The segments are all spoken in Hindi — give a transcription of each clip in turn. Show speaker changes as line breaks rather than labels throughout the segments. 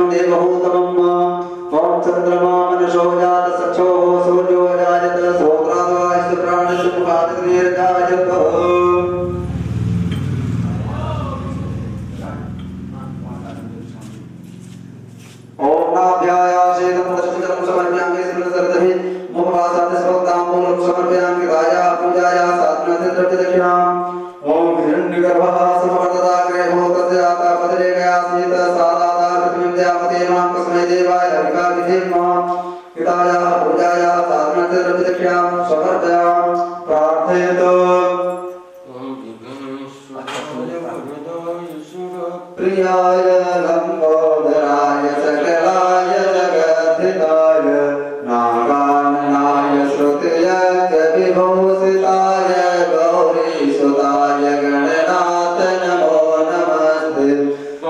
देव ओमाभ्यायाशेनं दशचरं समर्पयामि स्मृतसर्तमे मुखवासादिस्वक्ताम्बूलं समर्पयामि गाया पूजाया सात्मतिद्रव्यदक्षिणाम् ओम हिरण्यगर्भः समवर्तदाग्रे भूतस्य जाता पदरे गया सीत सादाता पृथ्वीद्यामते मां तस्मै देवाय हविकाभिधेमः हिताया पूजाया सात्मतिद्रव्यदक्षिणाम् समर्पयामि प्रार्थयेत् प्रियाय लंबोदराय सकलाय जगद्धिताय नागाननाय श्रुतियज्ञ विभूषिताय गौरीसुताय गणनाथ नमो नमस्ते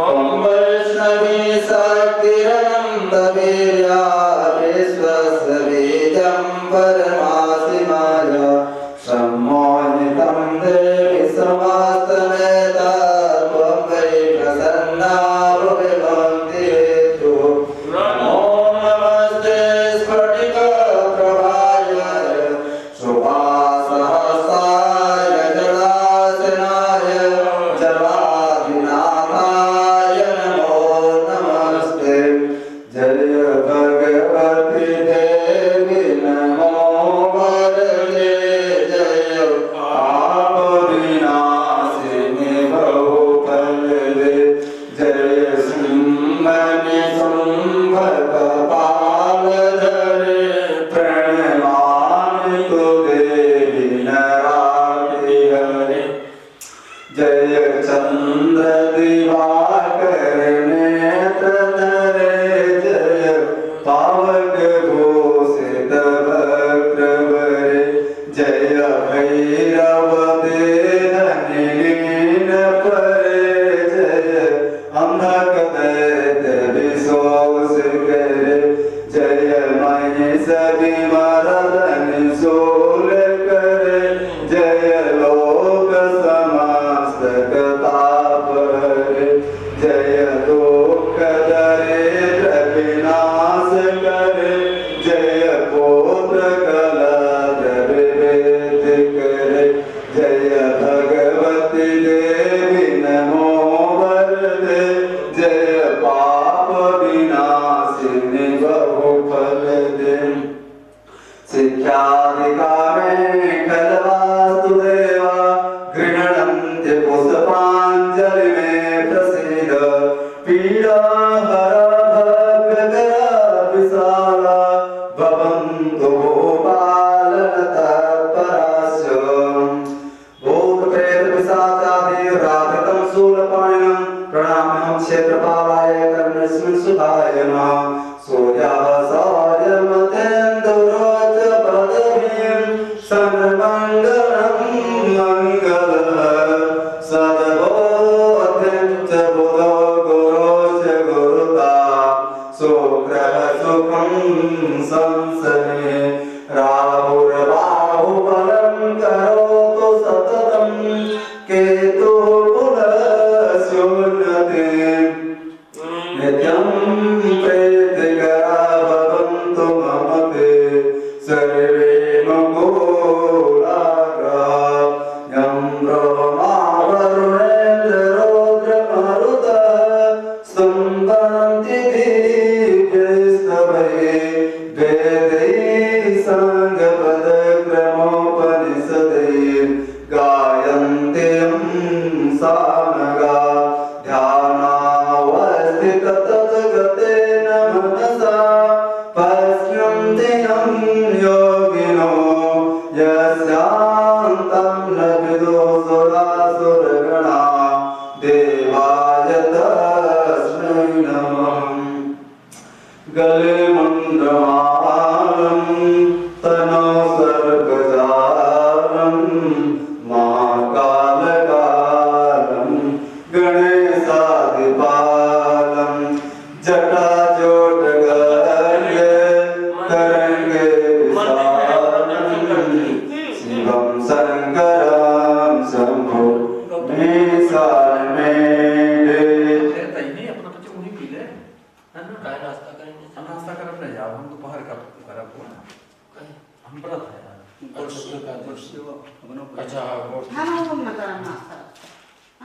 ओम वैष्णवी शक्तिरनन्तवीर्या विश्वस्य बीजं परमासिमाय सम्मोहितं देवि समस्तमेता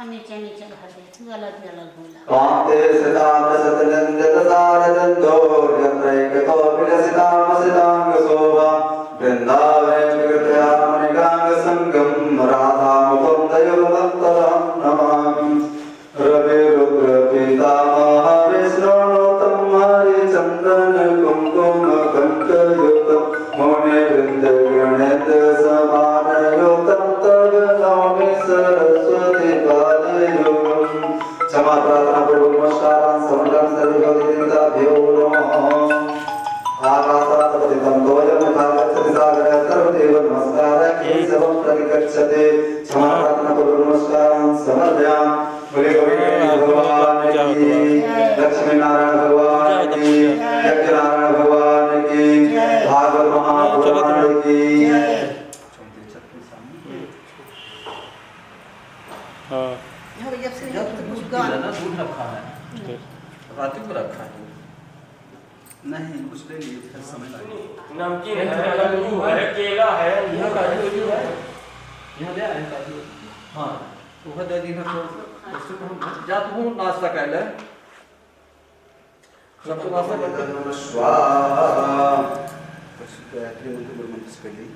नीचे नीचे भर दे गलत गलत बोला
कांते सदा सतनंद सारदंतो देवताभ्यो नमः आकाशात्पतितं दोयं यथा गच्छति सागरः सर्वदेव नमस्कारः केशवं प्रतिगच्छति क्षमाप्रार्थनापूर्वक समर्पयामि बोले भगवान की लक्ष्मी नारायण भगवान की यज्ञनारायण भगवान की भागवत महापुराण की
दूध रखा है रात को रखा है नहीं कुछ ले लिए फिर समय लगेगा
नमकीन है काजू है केला है
यहाँ काजू है यहाँ ले आए काजू हाँ तो वह दे दी ना तो उससे तो हम जा तू नाश्ता कर ले सब तो नाश्ता कर ले
स्वाहा कुछ बैठे उनको बोलने कर ली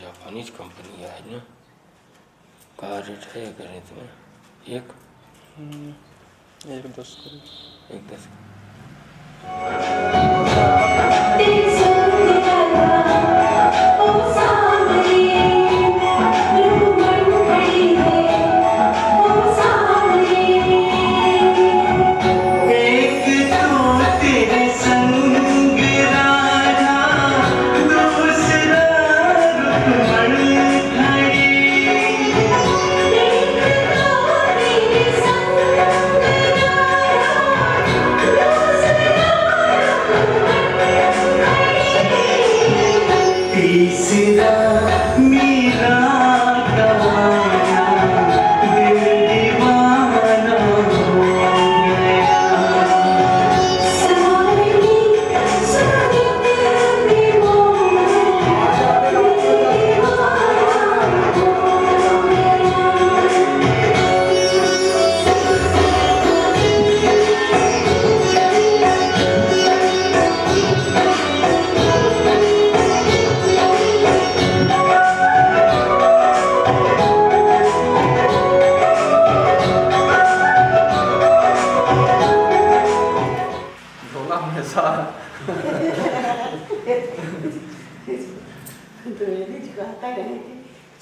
जापानीज कंपनी है ना का रेट है करें तुम्हें एक
10
एक 10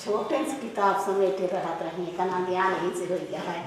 छोटे से किताब समेटे रहत रही कना ज्ञान ही से हो गया है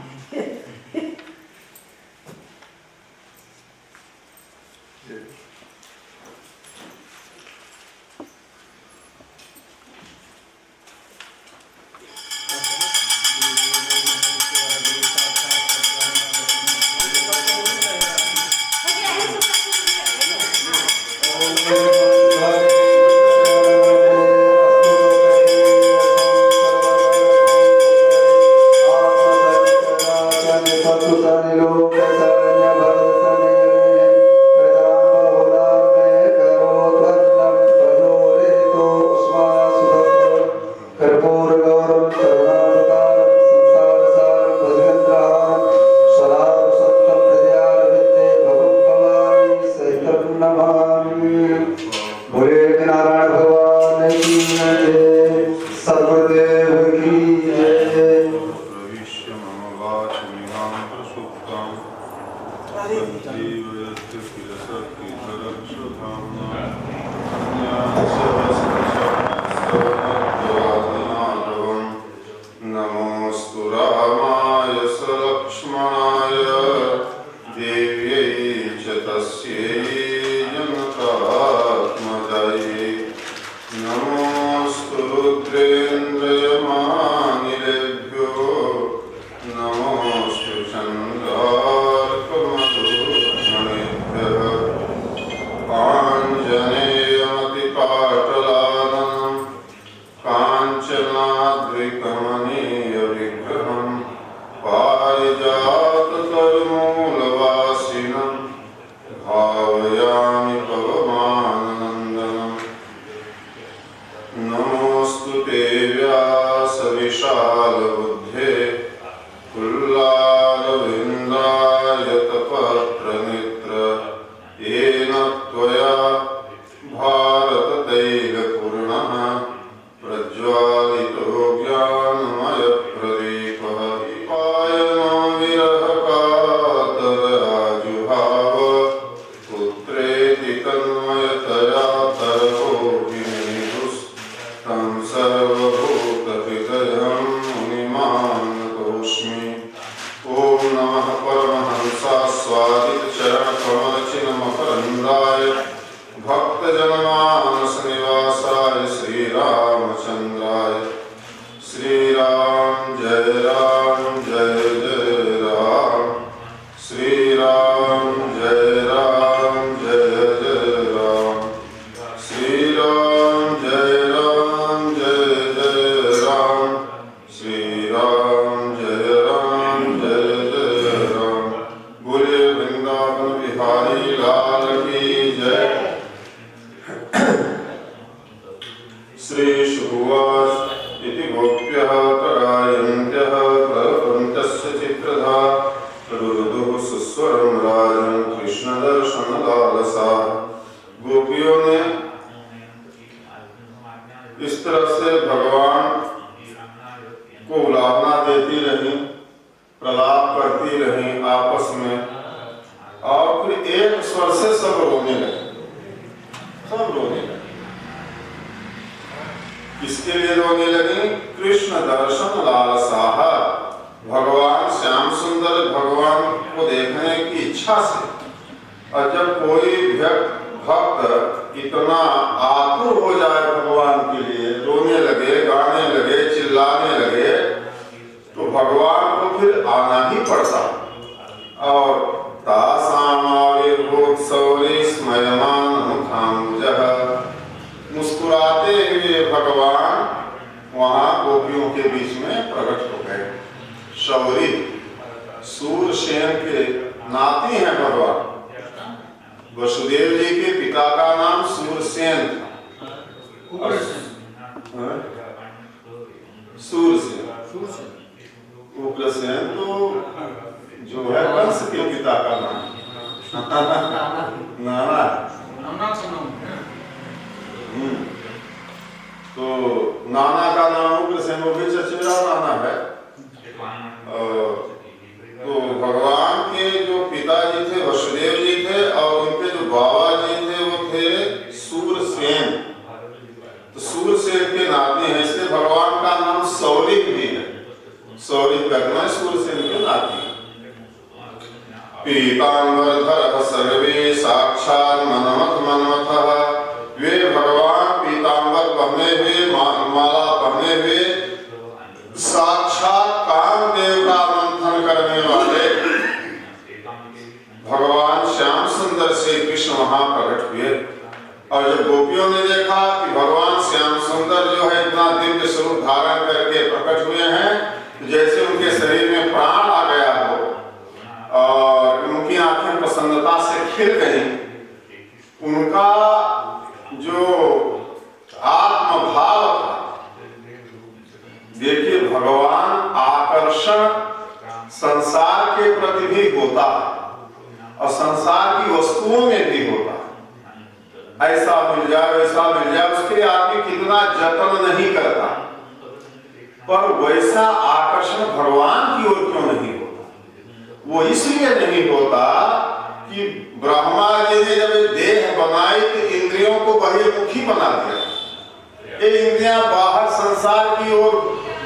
सर्वभूतहृदयम्
जयन्त्यः प्रपञ्चस्य चित्रधा रुरुदुः सुस्वरं राजन् कृष्णदर्शनलालसा। गोपियों ने इस तरह से भगवान को उलाहना देती रही, प्रलाप करती रही आपस में, और फिर एक स्वर से सब रोने लगे, सब रोने लगे। किसके लिए रोने लगी? कृष्ण दर्शन लालसाह, भगवान श्याम सुंदर भगवान को देखने की इच्छा से। और जब कोई भक्त इतना आतुर हो जाए भगवान के लिए, रोने लगे, गाने लगे, चिल्लाने लगे, तो भगवान को फिर आना ही पड़ता। और तासामाविर्भूत्सौरी स्मयमान मुखाम्बुजः, मुस्कुराते हुए भगवान वहां गोपियों के बीच में प्रकट हो गए। शौरी सूरसेन के नाती हैं भगवान। वसुदेव जी के पिता का नाम सूरसेन था। सूरसेन, उग्रसेन तो जो है कंस के पिता का नाम नाना। तो नाना का नाम उग्रसेन, वो भी चचेरा नाना है। तो भगवान के जो पिताजी थे वसुदेव जी थे, और उनके जो बाबा जी थे वो थे सूरसेन। तो सूरसेन के नाते हैं, इसलिए भगवान का नाम सौरी भी है। सौरी करना सूरसेन के नाते। पीतांबरधर सर्वे साक्षात मनमथ मनमथ, वे भगवान पीतांबर पहने हुए, माला पहने हुए, साक्षात कामदेव का मंथन करने वाले भगवान श्याम सुंदर श्री कृष्ण वहां प्रकट हुए। और जब गोपियों ने देखा कि भगवान श्याम सुंदर जो है इतना दिव्य स्वरूप धारण करके प्रकट हुए हैं, तो जैसे उनके शरीर में प्राण आ गया हो और उनकी आंखें प्रसन्नता से खिल गई। उनका जो आत्मभाव था, देखिए भगवान आकर्षण संसार के प्रति भी होता है और संसार की वस्तुओं में भी होता है। ऐसा मिल जाए, वैसा मिल जाए, उसके लिए आदमी कितना जतन नहीं करता, पर वैसा आकर्षण भगवान की ओर क्यों नहीं होता? वो इसलिए नहीं होता कि ब्रह्मा जी ने जब देह बनाई तो इंद्रियों को बहिर्मुखी बना दिया। ये इंद्रियां बाहर संसार की ओर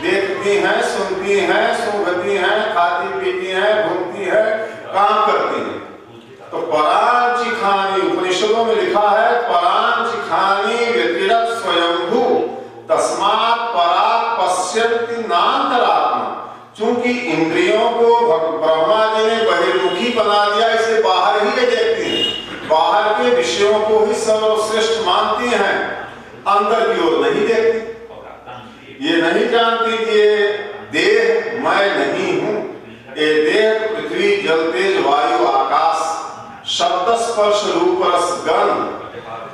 देखती हैं, सुनती हैं, सूंघती हैं, खाती पीती हैं, घूमती हैं, काम करती हैं। तो परांचिखानी, उपनिषदों में लिखा है परांचिखानी व्यतिरत स्वयंभू तस्मात् परात् पश्यन्ति नान्तरात्मा। चूंकि इंद्रियों को ब्रह्मा जी ने बहिर्मुखी बना दिया, इसे बाहर ही देखती हैं, बाहर के विषयों को ही सर्वश्रेष्ठ मानती हैं, अंदर की ओर नहीं देखती। ये नहीं जानती कि ये देह मैं नहीं हूं। ये देह पृथ्वी जल तेज वायु आकाश शब्द स्पर्श रूप रस गंध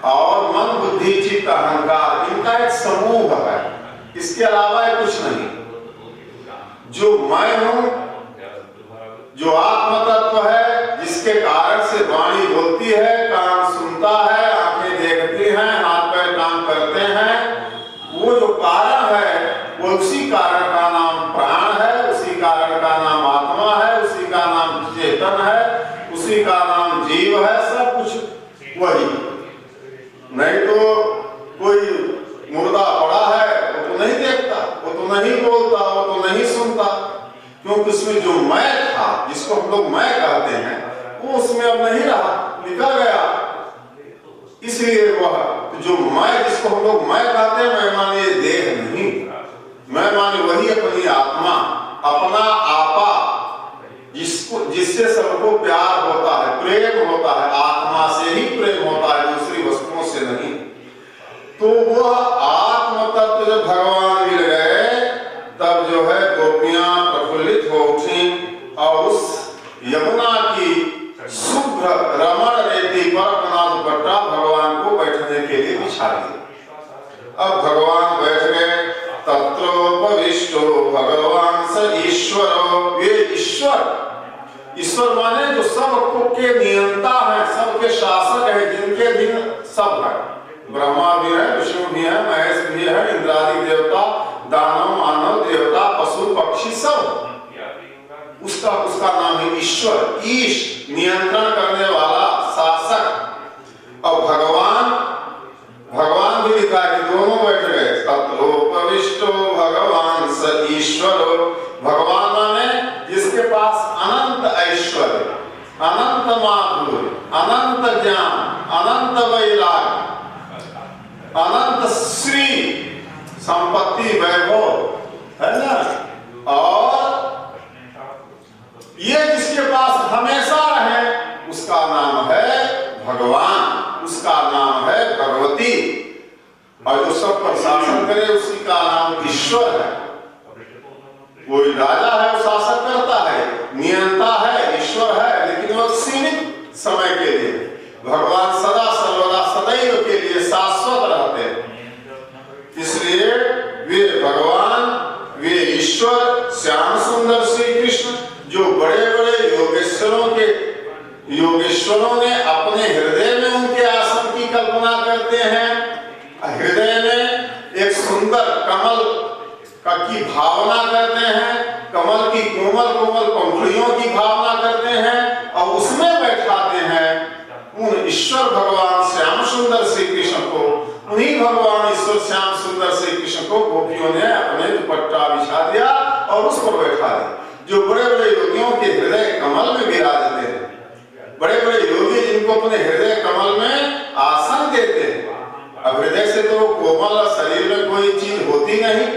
और मन बुद्धि चित्त अहंकार, इनका एक समूह है, इसके अलावा कुछ नहीं। जो मैं हूं, जो आत्म तत्व है, जिसके कारण से वाणी बोलती है, कान सुनता है, आंखें देखती हैं, हाथ पैर काम करते हैं, वो जो कारण है वो उसी कारण का नाम प्राण है, उसी कारण का नाम आत्मा है, उसी का नाम चेतन है, उसी का नाम जीव है, सब कुछ वही। नहीं तो कोई मुर्दा पड़ा है वो तो नहीं देखता, वो तो नहीं बोलता, वो तो नहीं सुनता, क्योंकि उसमें जो मैं था, जिसको हम लोग मैं कहते हैं, वो उसमें अब नहीं रहा, निकल गया। इसलिए वह जो मैं, जिसको हम लोग मैं कहते हैं, मैं माने देह नहीं, मैं माने वही अपनी आत्मा, अपना आपा, जिससे सबको प्यार होता है, प्रेम होता है, आत्मा से ही प्रेम होता है, दूसरी वस्तुओं से नहीं। तो वह आत्म तत्व जब भगवान मिल गए, तब जो है गोपियां प्रफुल्लित हो उठी और उस यमुना की शुभ्र रमण रेती पर अपना दुपट्टा भगवान को बैठने के लिए बिछा दिया। अब भगवान बैठ गए। तत्रोपविष्टो भगवान स ईश्वर, वे ईश्वर, ईश्वर माने जो सबको के नियंता है, सबके शासक है, जिनके अधीन सब है। ब्रह्मा भी है, विष्णु भी है, महेश भी है, इंद्रादि देवता, दानव, मानव, देवता, पशु, पक्षी सब, उसका नाम है ईश्वर। ईश नियंत्रण करने वाला, शासक। और भगवान भी लिखा है, दोनों बैठ गए। तत्रोपविष्टो भगवान स ईश्वर, भगवान माने जिसके पास अनंत ऐश्वर्य, अनंत माधुर्य, अनंत ज्ञान, अनंत वैराग्य, अनंत श्री संपत्ति, वैभव है ना। और ये जिसके पास हमेशा रहे उसका नाम है भगवान, उसका नाम है भगवती। और जो सब पर शासन करे उसी का नाम ईश्वर है। कोई राजा है वो शासन करता है, नियंता है, ईश्वर है, लेकिन वो सीमित समय के लिए। भगवान सदा सर्वदा सदैव के लिए शाश्वत रहते हैं। इसलिए वे भगवान, वे ईश्वर, श्याम सुंदर श्री कृष्ण, जो बड़े बड़े योगेश्वरों ने अपने हृदय में उनके आसन की कल्पना करते हैं। हृदय में एक सुंदर कमल की भावना करते हैं, कमल की कोमल कोमल पंखुड़ियों की भावना करते हैं, और उसमें बैठाते हैं उन ईश्वर भगवान श्याम सुंदर श्री कृष्ण को। उन्हीं भगवान ईश्वर श्याम सुंदर श्री कृष्ण को गोपियों ने अपने दुपट्टा बिछा दिया और उस पर बैठा दिया। जो बड़े बड़े योगियों के हृदय कमल में विराजते हैं, बड़े बड़े योगी जिनको अपने हृदय कमल में आसन देते हैं। अब हृदय से तो कोमल और शरीर में कोई चीज होती नहीं,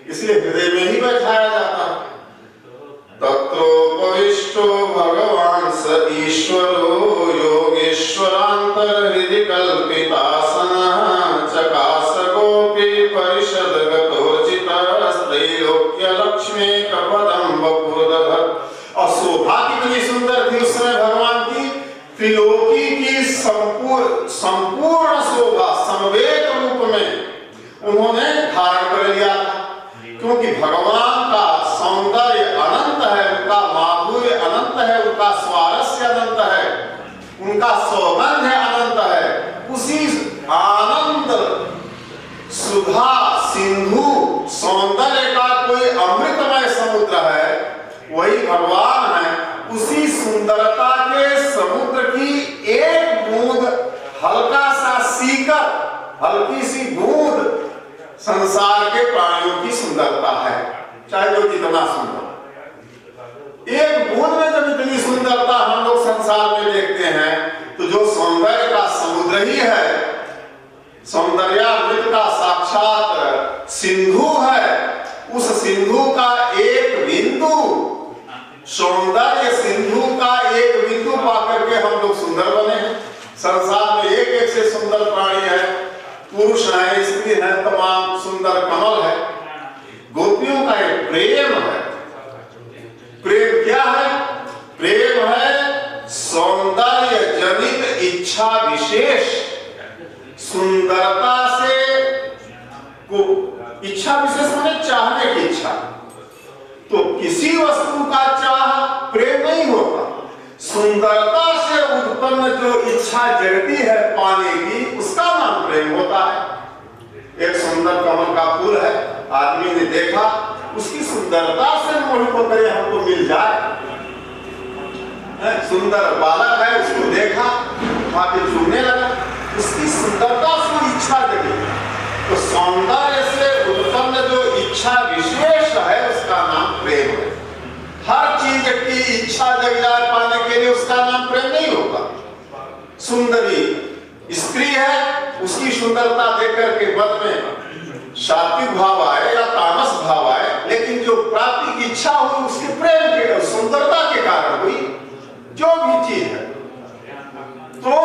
इसलिए हृदय में ही बैठाया जाता है। तत्रोपविष्टो भगवान स ईश्वरो, योगेश्वरांतर हृदय कल्पितासनः, चकास गोपी परिषद गतोचितस्त्रैलोक्य लक्ष्मी कपदम वपुर्दधर। और शोभा कितनी सुंदर थी उस समय भगवान की, त्रिलोकी की संपूर्ण शोभा समवेत रूप में उन्होंने धारण कर लिया था। क्योंकि भगवान का सौंदर्य अनंत है, उनका माधुर्य अनंत है, उनका स्वारस्य अनंत है, उनका सौगंध अनंत है। उसी आनंद सुधा सिंधु सौंदर्य का कोई अमृतमय समुद्र है, वही भगवान है। उसी सुंदरता के समुद्र की एक बूंद, हल्का सा सीकर, हल्की सी बूंद संसार के प्राणियों की सुंदरता है, चाहे वो कितना सुंदर। एक बूंद में जब इतनी सुंदरता हम लोग संसार में देखते हैं, तो जो सौंदर्य का समुद्र ही है, सौंदर्यामृत का साक्षात सिंधु है, उस सिंधु का एक बिंदु, सौंदर्य सिंधु का एक बिंदु पाकर के हम लोग सुंदर बने हैं। संसार में एक एक से सुंदर प्राणी है, पुरुष है, स्त्री है, तमाम सुंदर कमल है। गोपियों का एक प्रेम है। प्रेम क्या है? प्रेम है सौंदर्य जनित इच्छा विशेष, सुंदरता से को इच्छा विशेष माने चाहने की इच्छा। तो किसी वस्तु का चाह प्रेम नहीं होता, सुंदरता से उत्पन्न जो इच्छा जगती है पाने की, उसका नाम प्रेम होता है। एक सुंदर कमल का फूल है, आदमी ने देखा, उसकी सुंदरता से मोहित होकर हमको मिल जाए। सुंदर बालक है, उसको देखा, आके झूमने लगा, उसकी सुंदरता से इच्छा जगी। तो सौंदर्य से उत्पन्न जो इच्छा विशेष है, उसका नाम प्रेम है। हर चीज की इच्छा जग जाए पाने के लिए, उसका नाम प्रेम नहीं होगा। सुंदरी स्त्री है, उसकी सुंदरता देख करके मन में सात्विक भाव आए या तामस भाव आए, लेकिन जो प्राप्ति की इच्छा हुई उसके प्रेम के, सुंदरता के कारण हुई जो भी चीज है। तो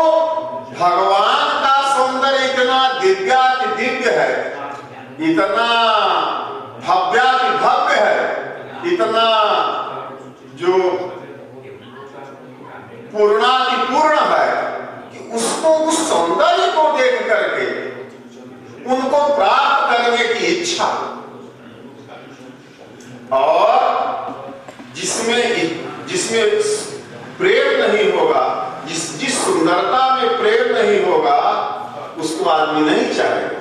भगवान का सौंदर्य इतना दिव्याति दिव्य है, इतना भव्याति भव्य है, इतना जो पूर्णाति पूर्ण है कि उसको, उस सौंदर्य को देख करके उनको प्राप्त करने की इच्छा। और जिसमें प्रेम नहीं होगा, जिस सुंदरता में प्रेम नहीं होगा, उसको आदमी नहीं चाहेगा।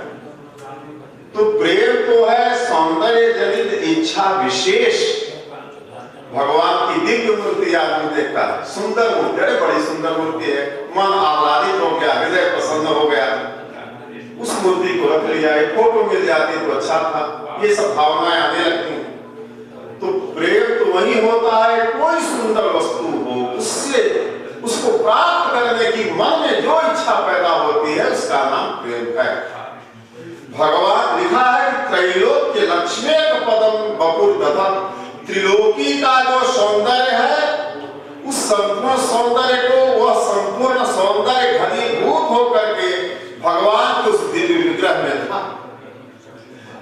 तो प्रेम तो है सौंदर्य जनित इच्छा विशेष। भगवान की दिव्य मूर्ति आदमी देखता है, सुंदर मूर्ति, अरे बड़ी सुंदर मूर्ति है, मन आह्लादित हो गया, हृदय प्रसन्न हो गया, उस मूर्ति को रख लिया, एक फोटो मिल जाती तो अच्छा था, ये सब भावनाएं आने लगती हैं। तो प्रेम तो वही होता है, कोई सुंदर वस्तु हो, उसको प्राप्त करने की मन में जो इच्छा पैदा होती है, उसका नाम प्रेम है। भगवान लिखा है त्रैलोक्य लक्ष्मी पदम बपुर दधम, त्रिलोकी का जो सौंदर्य है, उस संपूर्ण सौंदर्य को, वह संपूर्ण सौंदर्य घनीभूत होकर के भगवान के उस दिव्य विग्रह में था।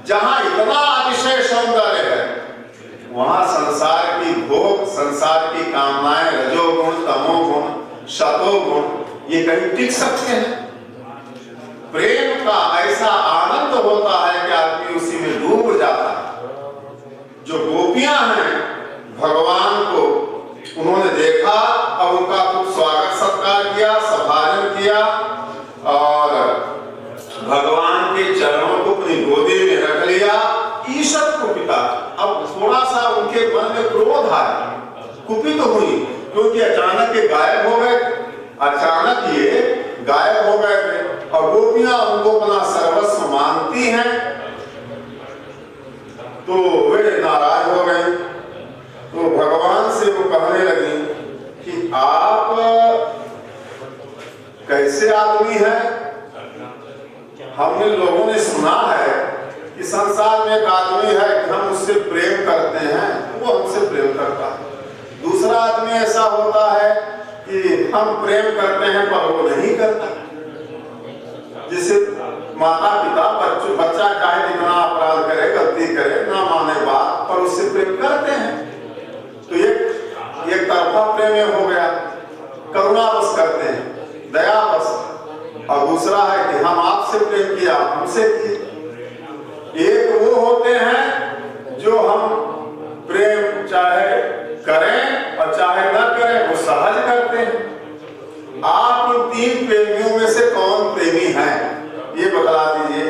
जहां इतना अतिशय सौंदर्य है, वहां संसार की भोग, संसार की कामनाएं, रजोगुण, तमोगुण, शतोगुण, ये कहीं टिक सकते हैं? प्रेम का ऐसा आनंद होता है कि आदमी उसी में डूब जाता है। जो गोपियां हैं, भगवान को उन्होंने देखा और उनका खूब स्वागत सत्कार किया, सभारण किया और भगवान के चरणों को अपनी गोदी में रख लिया, ईशत को पिता। अब थोड़ा सा उनके मन में क्रोध आया, कुपित हुई, क्योंकि अचानक ये गायब हो गए, अचानक ये गायब हो गए थे और गोपियां उनको अपना सर्वस्व मानती हैं, तो वे नाराज हो गए। तो भगवान से वो कहने लगी कि आप कैसे आदमी हैं? हमने लोगों ने सुना है कि संसार में एक आदमी है कि हम उससे प्रेम करते हैं, वो हमसे प्रेम करता है। दूसरा आदमी ऐसा होता है कि हम प्रेम करते हैं पर वो नहीं करता। जिसे माता पिता बच्चा चाहे जितना अपराध करे, गलती करे, ना माने बात, पर उससे प्रेम करते हैं। तो एक तरफा प्रेम हो गया, करुणा बस करते हैं, दया बस। और दूसरा है कि हम आपसे प्रेम किया, हमसे किए। एक वो होते हैं जो हम प्रेम चाहे करें और चाहे न करें, वो सहज करते हैं। आप इन तीन प्रेमियों में से कौन प्रेमी है, ये बता दीजिए।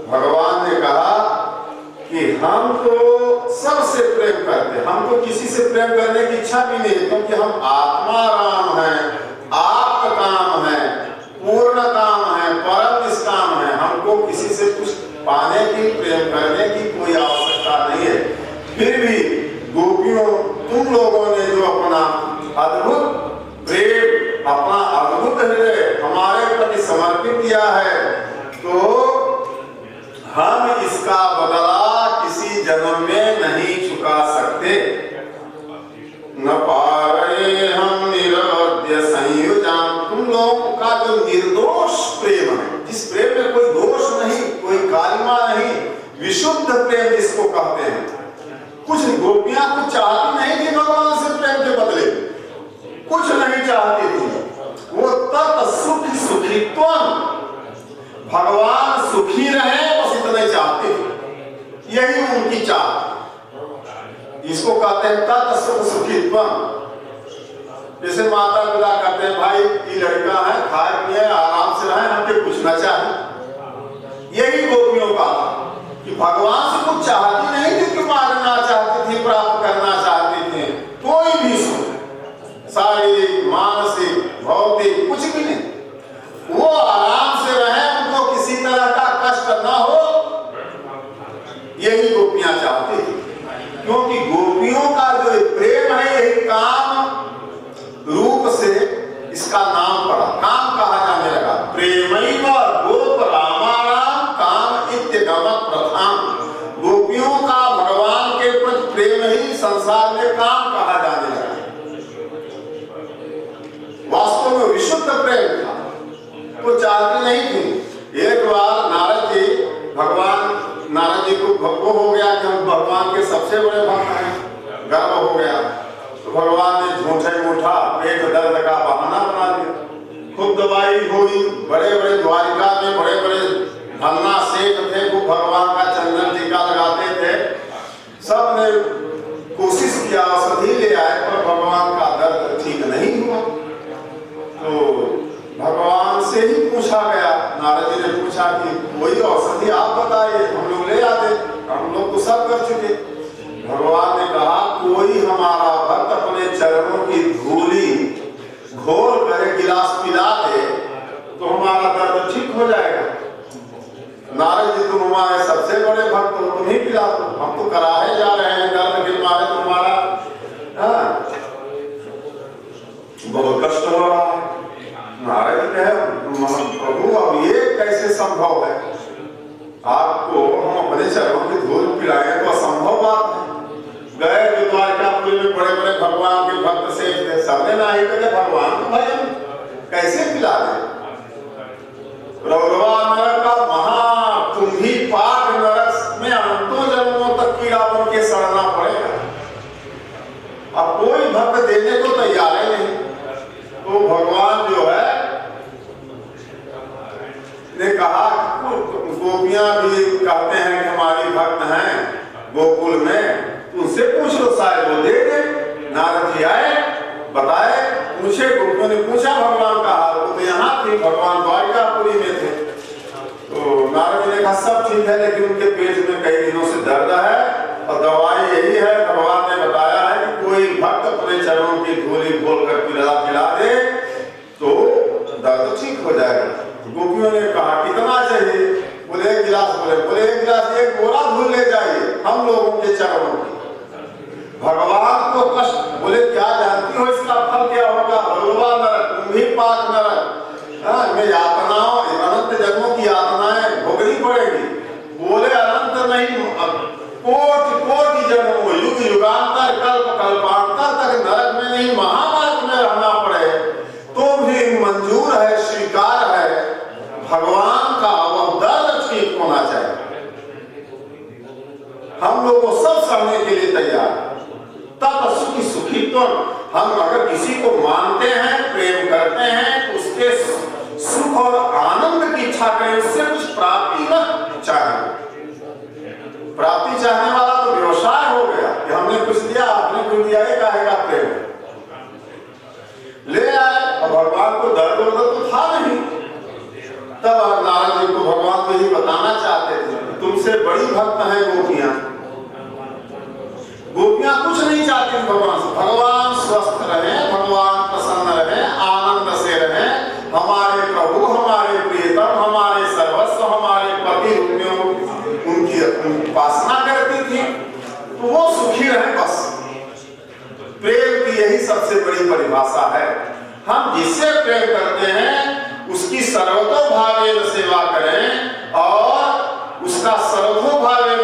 भगवान ने कहा कि हम तो सबसे प्रेम करते हैं, हमको किसी से प्रेम करने की इच्छा भी नहीं, क्योंकि हम आत्मा राम हैं, आप काम है, पूर्ण काम है, परम निष्काम है। हमको किसी से कुछ पाने की, प्रेम करने की कोई आवश्यकता नहीं है। फिर भी गोपियों, तुम लोगों ने जो अपना अद्भुत प्रेम, अपना अद्भुत हृदय हमारे प्रति समर्पित किया है, तो हम इसका बदला किसी जन्म में नहीं चुका सकते। न पारे हम निरवध्य संयुजाम। तुम लोगों का जो निर्दोष प्रेम है, जिस प्रेम में कोई दोष नहीं, कोई कालिमा नहीं, विशुद्ध प्रेम जिसको कहते हैं। कुछ गोपियां कुछ चाहती नहीं थी भगवान से प्रेम के बदले, कुछ नहीं चाहती थी, वो तत् सुख सुखित्वम, भगवान सुखी रहे बस इतना चाहते थे, यही उनकी चाह। इसको कहते हैं तत् सुख सुखित्वम। जैसे माता पिता कहते हैं भाई ये लड़का है, खाए पिए आराम से रहे, हमके कुछ न चाहिए। यही गोपियों का कि भगवान से कुछ चाहती नहीं थी, कि मांगना चाहती थी, प्राप्त करना चाहती थी, कोई भी सुख, शारीरिक, मानसिक, भौतिक, कुछ भी नहीं। वो आराम से रहे, उनको किसी तरह का कष्ट न हो, यही गोपियां चाहती थी। क्योंकि गोपियों का जो प्रेम है, यही काम रूप से इसका नाम पड़ा, काम कहा जाने लगा। प्रेमैव गोप रामाराम काम इत्यगमत् प्रथम। गोपियों का भगवान के प्रति प्रेम ही संसार में काम कहा जाने लगा। वास्तव में विशुद्ध प्रेम था, वो चाहती नहीं थी। एक बार नारद जी को गर्व हो गया कि हम भगवान के सबसे बड़े भक्त हैं, गर्व हो गया। तो भगवान ने झूठे मूठा पेट दर्द का बहाना बना दिया। खूब दवाई हुई, बड़े बड़े द्वारिका में बड़े बड़े धन्ना सेठ थे, वो भगवान का चंदन टीका लगाते थे, सबने कोशिश किया, औषधि ले आए, पर भगवान का दर्द ठीक नहीं हुआ। तो भगवान से ही पूछा गया, नारद जी ने पूछा कि कोई औषधि आप बताइए, हम लोग ले आते, हम लोग तो सब कर चुके। भगवान ने कहा कोई हमारा भक्त अपने चरणों की धूली घोल कर गिलास पिला दे तो हमारा दर्द ठीक हो जाएगा। नारद जी तुम हमारे सबसे बड़े भक्त हो, तुम ही पिला दो, हम तो कराहे जा रहे हैं दर्द के मारे, तुम्हारा बहुत कष्ट हो रहा है। नारद जी कहे प्रभु अब ये कैसे संभव है, आपको हम अपने चरणों की धूल पिलाएं तो असंभव बात है। गए जो द्वारकापुरी में बड़े बड़े भगवान के भक्त से थे, सबने ना ही कहे भगवान को भाई हम कैसे पिला दें। रौरवा नरक का महा कुंभी पाक नरक में अनंतों जन्मों तक कीड़ा बन के सड़ना पड़ेगा। अब कोई भक्त देने को तैयार है नहीं। तो भगवान जो है ने कहा, गोपियां भी कहते हैं कि हमारी भक्त हैं गोकुल में, उनसे पूछ लो, शायद वो दे दे। नारद जी आए, बताए, पूछे, गोपियों ने पूछा भगवान का हाल, वो तो यहाँ थे, भगवान द्वारकापुरी में थे। तो नारद जी ने कहा सब ठीक है, लेकिन उनके पेट में कई दिनों से दर्द है और दवाई यही है। भगवान ने बताया है कि कोई भक्त अपने चरणों की धूली घोल कर पिला दे तो दर्द ठीक हो जाएगा। गोपियों ने कहा कितना चाहिए, बोले एक गिलास, बोले एक गिलास, एक बोरा धूल ले जाइए हम लोगों के चरणों की। भगवान को कष्ट, बोले क्या जानती हो इसका फल क्या होगा, भगवान नरक, कुंभी पाक नरक में यातनाओं, अनंत जन्मों की यातनाएं भोगनी पड़ेगी। बोले अनंत नहीं, कोटि कोटि जन्मों, युग युगांतर, कल्प कल्पांतर तक नरक में नहीं महानरक में रहना पड़े तो भी मंजूर है, स्वीकार है। भगवान का वह दर्द ठीक होना चाहिए। हम लोग को सब सहने के लिए तैयार। तब सुखी सुखी तो हम अगर किसी को मानते हैं, प्रेम करते हैं, तो उसके सुख और आनंद की इच्छा करें, उससे कुछ प्राप्ति न चाहे। प्राप्ति चाहने वाला तो व्यवसाय हो गया कि हमने कुछ दिया, आपने कुछ दिया, ये काहे का प्रेम ले आए। और भगवान को दर्द तो था नहीं। तब नारद जी को भगवान को ही बताना चाहते थे, तुमसे बड़ी भक्त है गोपियां। गोपियां कुछ नहीं चाहती भगवान से, भगवान स्वस्थ रहे, भगवान प्रसन्न रहे, आनंद से रहे, हमारे प्रभु, हमारे प्रियतम, हमारे सर्वस्व, हमारे पति रूप में उनकी उपासना करती थी, तो वो सुखी रहे बस। प्रेम की यही सबसे बड़ी परिभाषा है। हम जिससे प्रेम करते हैं उसकी सर्वतोभावेन सेवा करें और उसका सर्वतोभावेन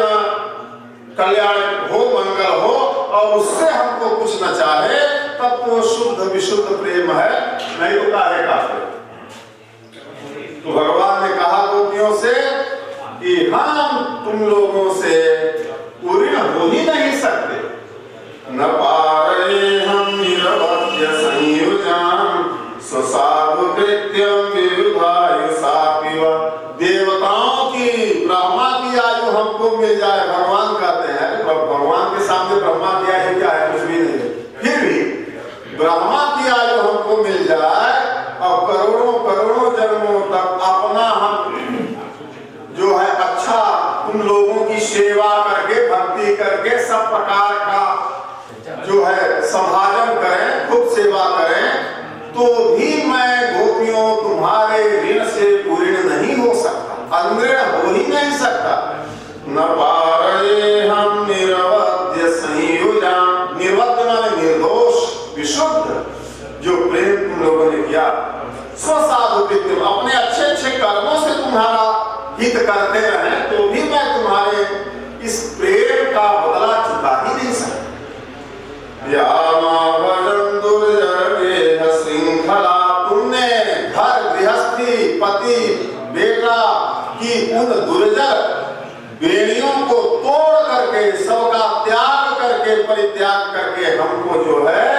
कल्याण हो, मंगल हो, और उससे हमको कुछ न चाहे, तब तो शुद्ध विशुद्ध प्रेम है, नहीं तो काहे का प्रेम। तो भगवान ने कहा गोपियों से कि हम तुम लोगों से पूर्ण हो ही नहीं सकते। न पारे हम निरवध्य संयुजाम स्वसाधु कृत्यम विरुधायुषापि वा। देवताओं की, ब्रह्मा की आयु हमको मिल जाए, भगवान कहते हैं, भगवान के सामने ब्रह्मा की आयु क्या है, कुछ भी नहीं है। फिर भी ब्रह्मा की आयु हमको मिल जाए और करोड़ों करोड़ों जन्मों तक अपना हम जो है अच्छा तुम लोगों की सेवा करके, भक्ति करके, सब प्रकार का जो है संभाजन करें, खूब सेवा करें, तो भी मैं गोपियों तुम्हारे ऋण से पूर्ण नहीं हो सकता, अनृण हो ही नहीं सकता। न पारे हम निरवध्य संयुजा, निर्वध्य माने निर्दोष, विशुद्ध, जो प्रेम तुम लोगों ने किया, स्वसाधु कृत्यम, अपने अच्छे अच्छे कर्मों से तुम्हारा हित करते रहे, तो भी मैं तुम्हारे इस प्रेम का बदला चुका ही नहीं सकता। श्रृंखला, तुमने घर गृहस्थी, पति बेटा की उन दुर्जर बेड़ियों को तोड़ करके, सबका त्याग करके, परित्याग करके हमको जो है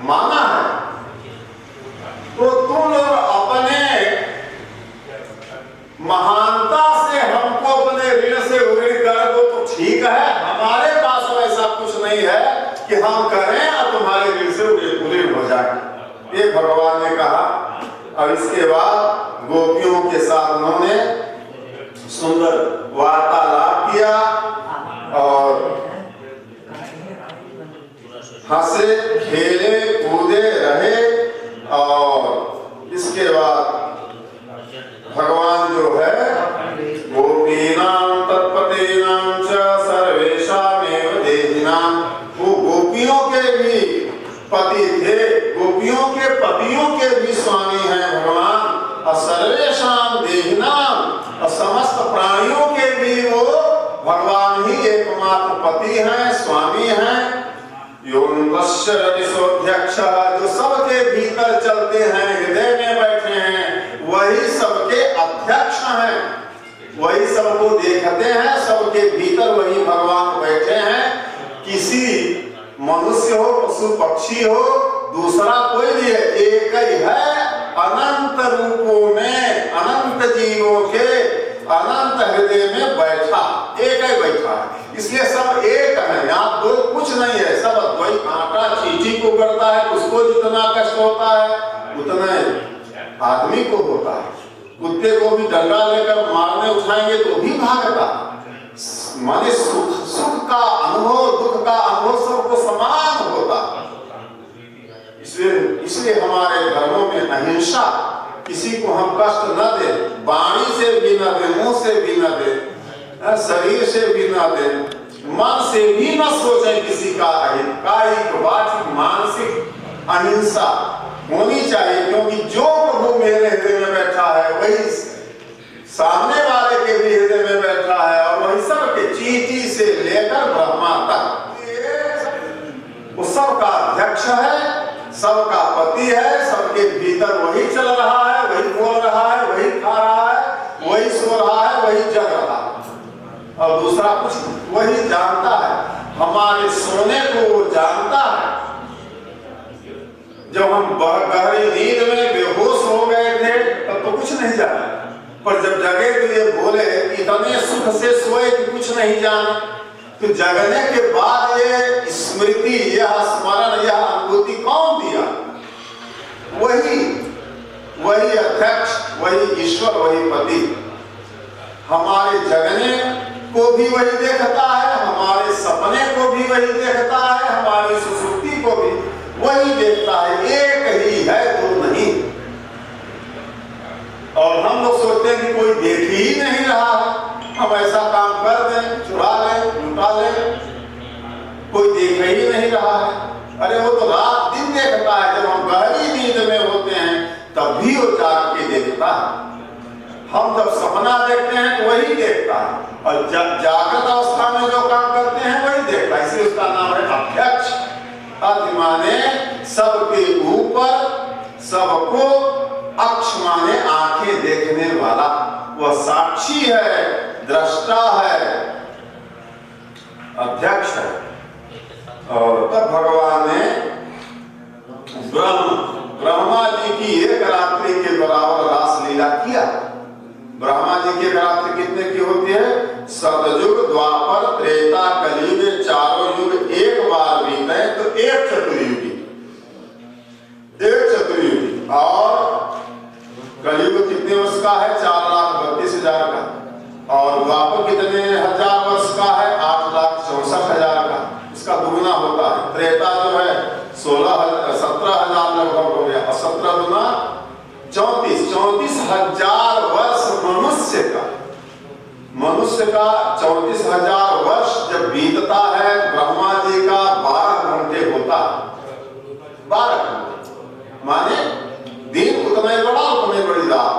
माना है, तो तुम लोग अपने महानता से हमको अपने ऋण से ऋण कर दो तो ठीक है, हमारे पास ऐसा कुछ नहीं है कि हम करें और तुम्हारे दिल से पूरे हो जाए। ये भगवान ने कहा। और इसके बाद गोपियों के साथ उन्होंने सुंदर वार्तालाप किया और हंसे खेले कूदे रहे। और इसके बाद भगवान जो है गोपीनां तत्पतीनां च सर्वेषामेव देहिनां, वो गोपियों के भी पति थे, गोपियों के पतियों के भी स्वामी हैं भगवान। और सर्वेषां देहिनां, और समस्त प्राणियों के भी वो भगवान ही एकमात्र पति हैं, स्वामी हैं। योऽन्तस्य रतिसोऽध्यक्षः, जो सबके भीतर चलते हैं, हृदय में बैठे हैं, वही सबके अध्यक्ष हैं, वही सबको देखते हैं, सबके भीतर वही भगवान बैठे हैं। किसी मनुष्य हो, पशु पक्षी हो, दूसरा कोई भी है, एक ही है। अनंत रूपों में, अनंत जीवों के अनंत हृदय में बैठा, एक ही बैठा है। इसलिए सब एक है, यहाँ दो कुछ नहीं है, सब अद्वैत। आटा चींटी को करता है, उसको जितना कष्ट होता है उतना आदमी को होता है। कुत्ते को भी डंडा लेकर मारने उठाएंगे तो भी भागता। माने सुख का अनुभव, दुख का अनुभव सबको समान होता। इसलिए हमारे धर्मों में अहिंसा, किसी को हम कष्ट न दे, वाणी से भी न दे, मुंह से भी न दे, शरीर से भी न दे, मन से भी न सोचे किसी का अहित। कायिक वाचिक मानसिक अहिंसा होनी चाहिए, क्योंकि जो प्रभु मेरे हृदय में बैठा है वही सामने वाले के भी हृदय में बैठा है, और वही सबके चींटी से लेकर ब्रह्मा तक वो सबका अध्यक्ष है, सबका पति है, सबके भीतर वही चल रहा है, वही बोल रहा है, वही खा रहा है, वही सो रहा है, वही जग रहा है, और दूसरा कुछ वही जानता है। हमारे सोने को वो जानता है। जब हम गहरी नींद में बेहोश हो गए थे तब तो कुछ नहीं जाना, पर जब जगे तो ये बोले इतने सुख से सोए कि कुछ नहीं जाना। तो जगने के बाद ये स्मृति, यह स्मरण, यह अनुभूति कौन दिया? वही अध्यक्ष, वही ईश्वर, वही पति। हमारे जगने को भी वही देखता है, हमारे सपने को भी वही देखता है, हमारी सुसुप्ति को भी वही देखता है। एक ही है, दो नहीं। और हम लोग सोचते हैं कि कोई देख ही नहीं रहा है, हम ऐसा काम कर दें, चुरा लें, लुटा लें, कोई देख ही नहीं रहा है। अरे वो तो रात दिन देखता है। जब हम गहरी नींद में होते हैं तब भी वो जाग के देखता है। हम जब सपना देखते हैं तो वही देखता है, और जब जागृत अवस्था में जो काम करते हैं वही देखता है। इसलिए उसका नाम है अध्यक्ष। अध माने सबके ऊपर, सबको, अक्ष माने आंखें देखने वाला, वह साक्षी है, दृष्टा है, अध्यक्ष है। और तब भगवान ने ब्रह्मा जी की एक रात्रि के बराबर रास लीला किया। ब्रह्मा जी की एक रात्रि कितने की होती है? सतयुग, द्वापर, त्रेता, कलियुग, चारों युग एक बार बीते तो एक चतुर्युगी, एक चतुर्युगी। और कलियुग कितने वर्ष का है? 4,32,000 का। और द्वापर कितने हजार वर्ष का है? 8,64,000 का। इसका दुगुना होता है। त्रेता जो है 17,000 लगभग हो गया, और 17 गुना 34,000 वर्ष मनुष्य का 34,000 वर्ष जब बीतता है, ब्रह्मा जी का 12 घंटे होता है। 12 घंटे माने दिन उतना ही बड़ा, उतनी बड़ी रात।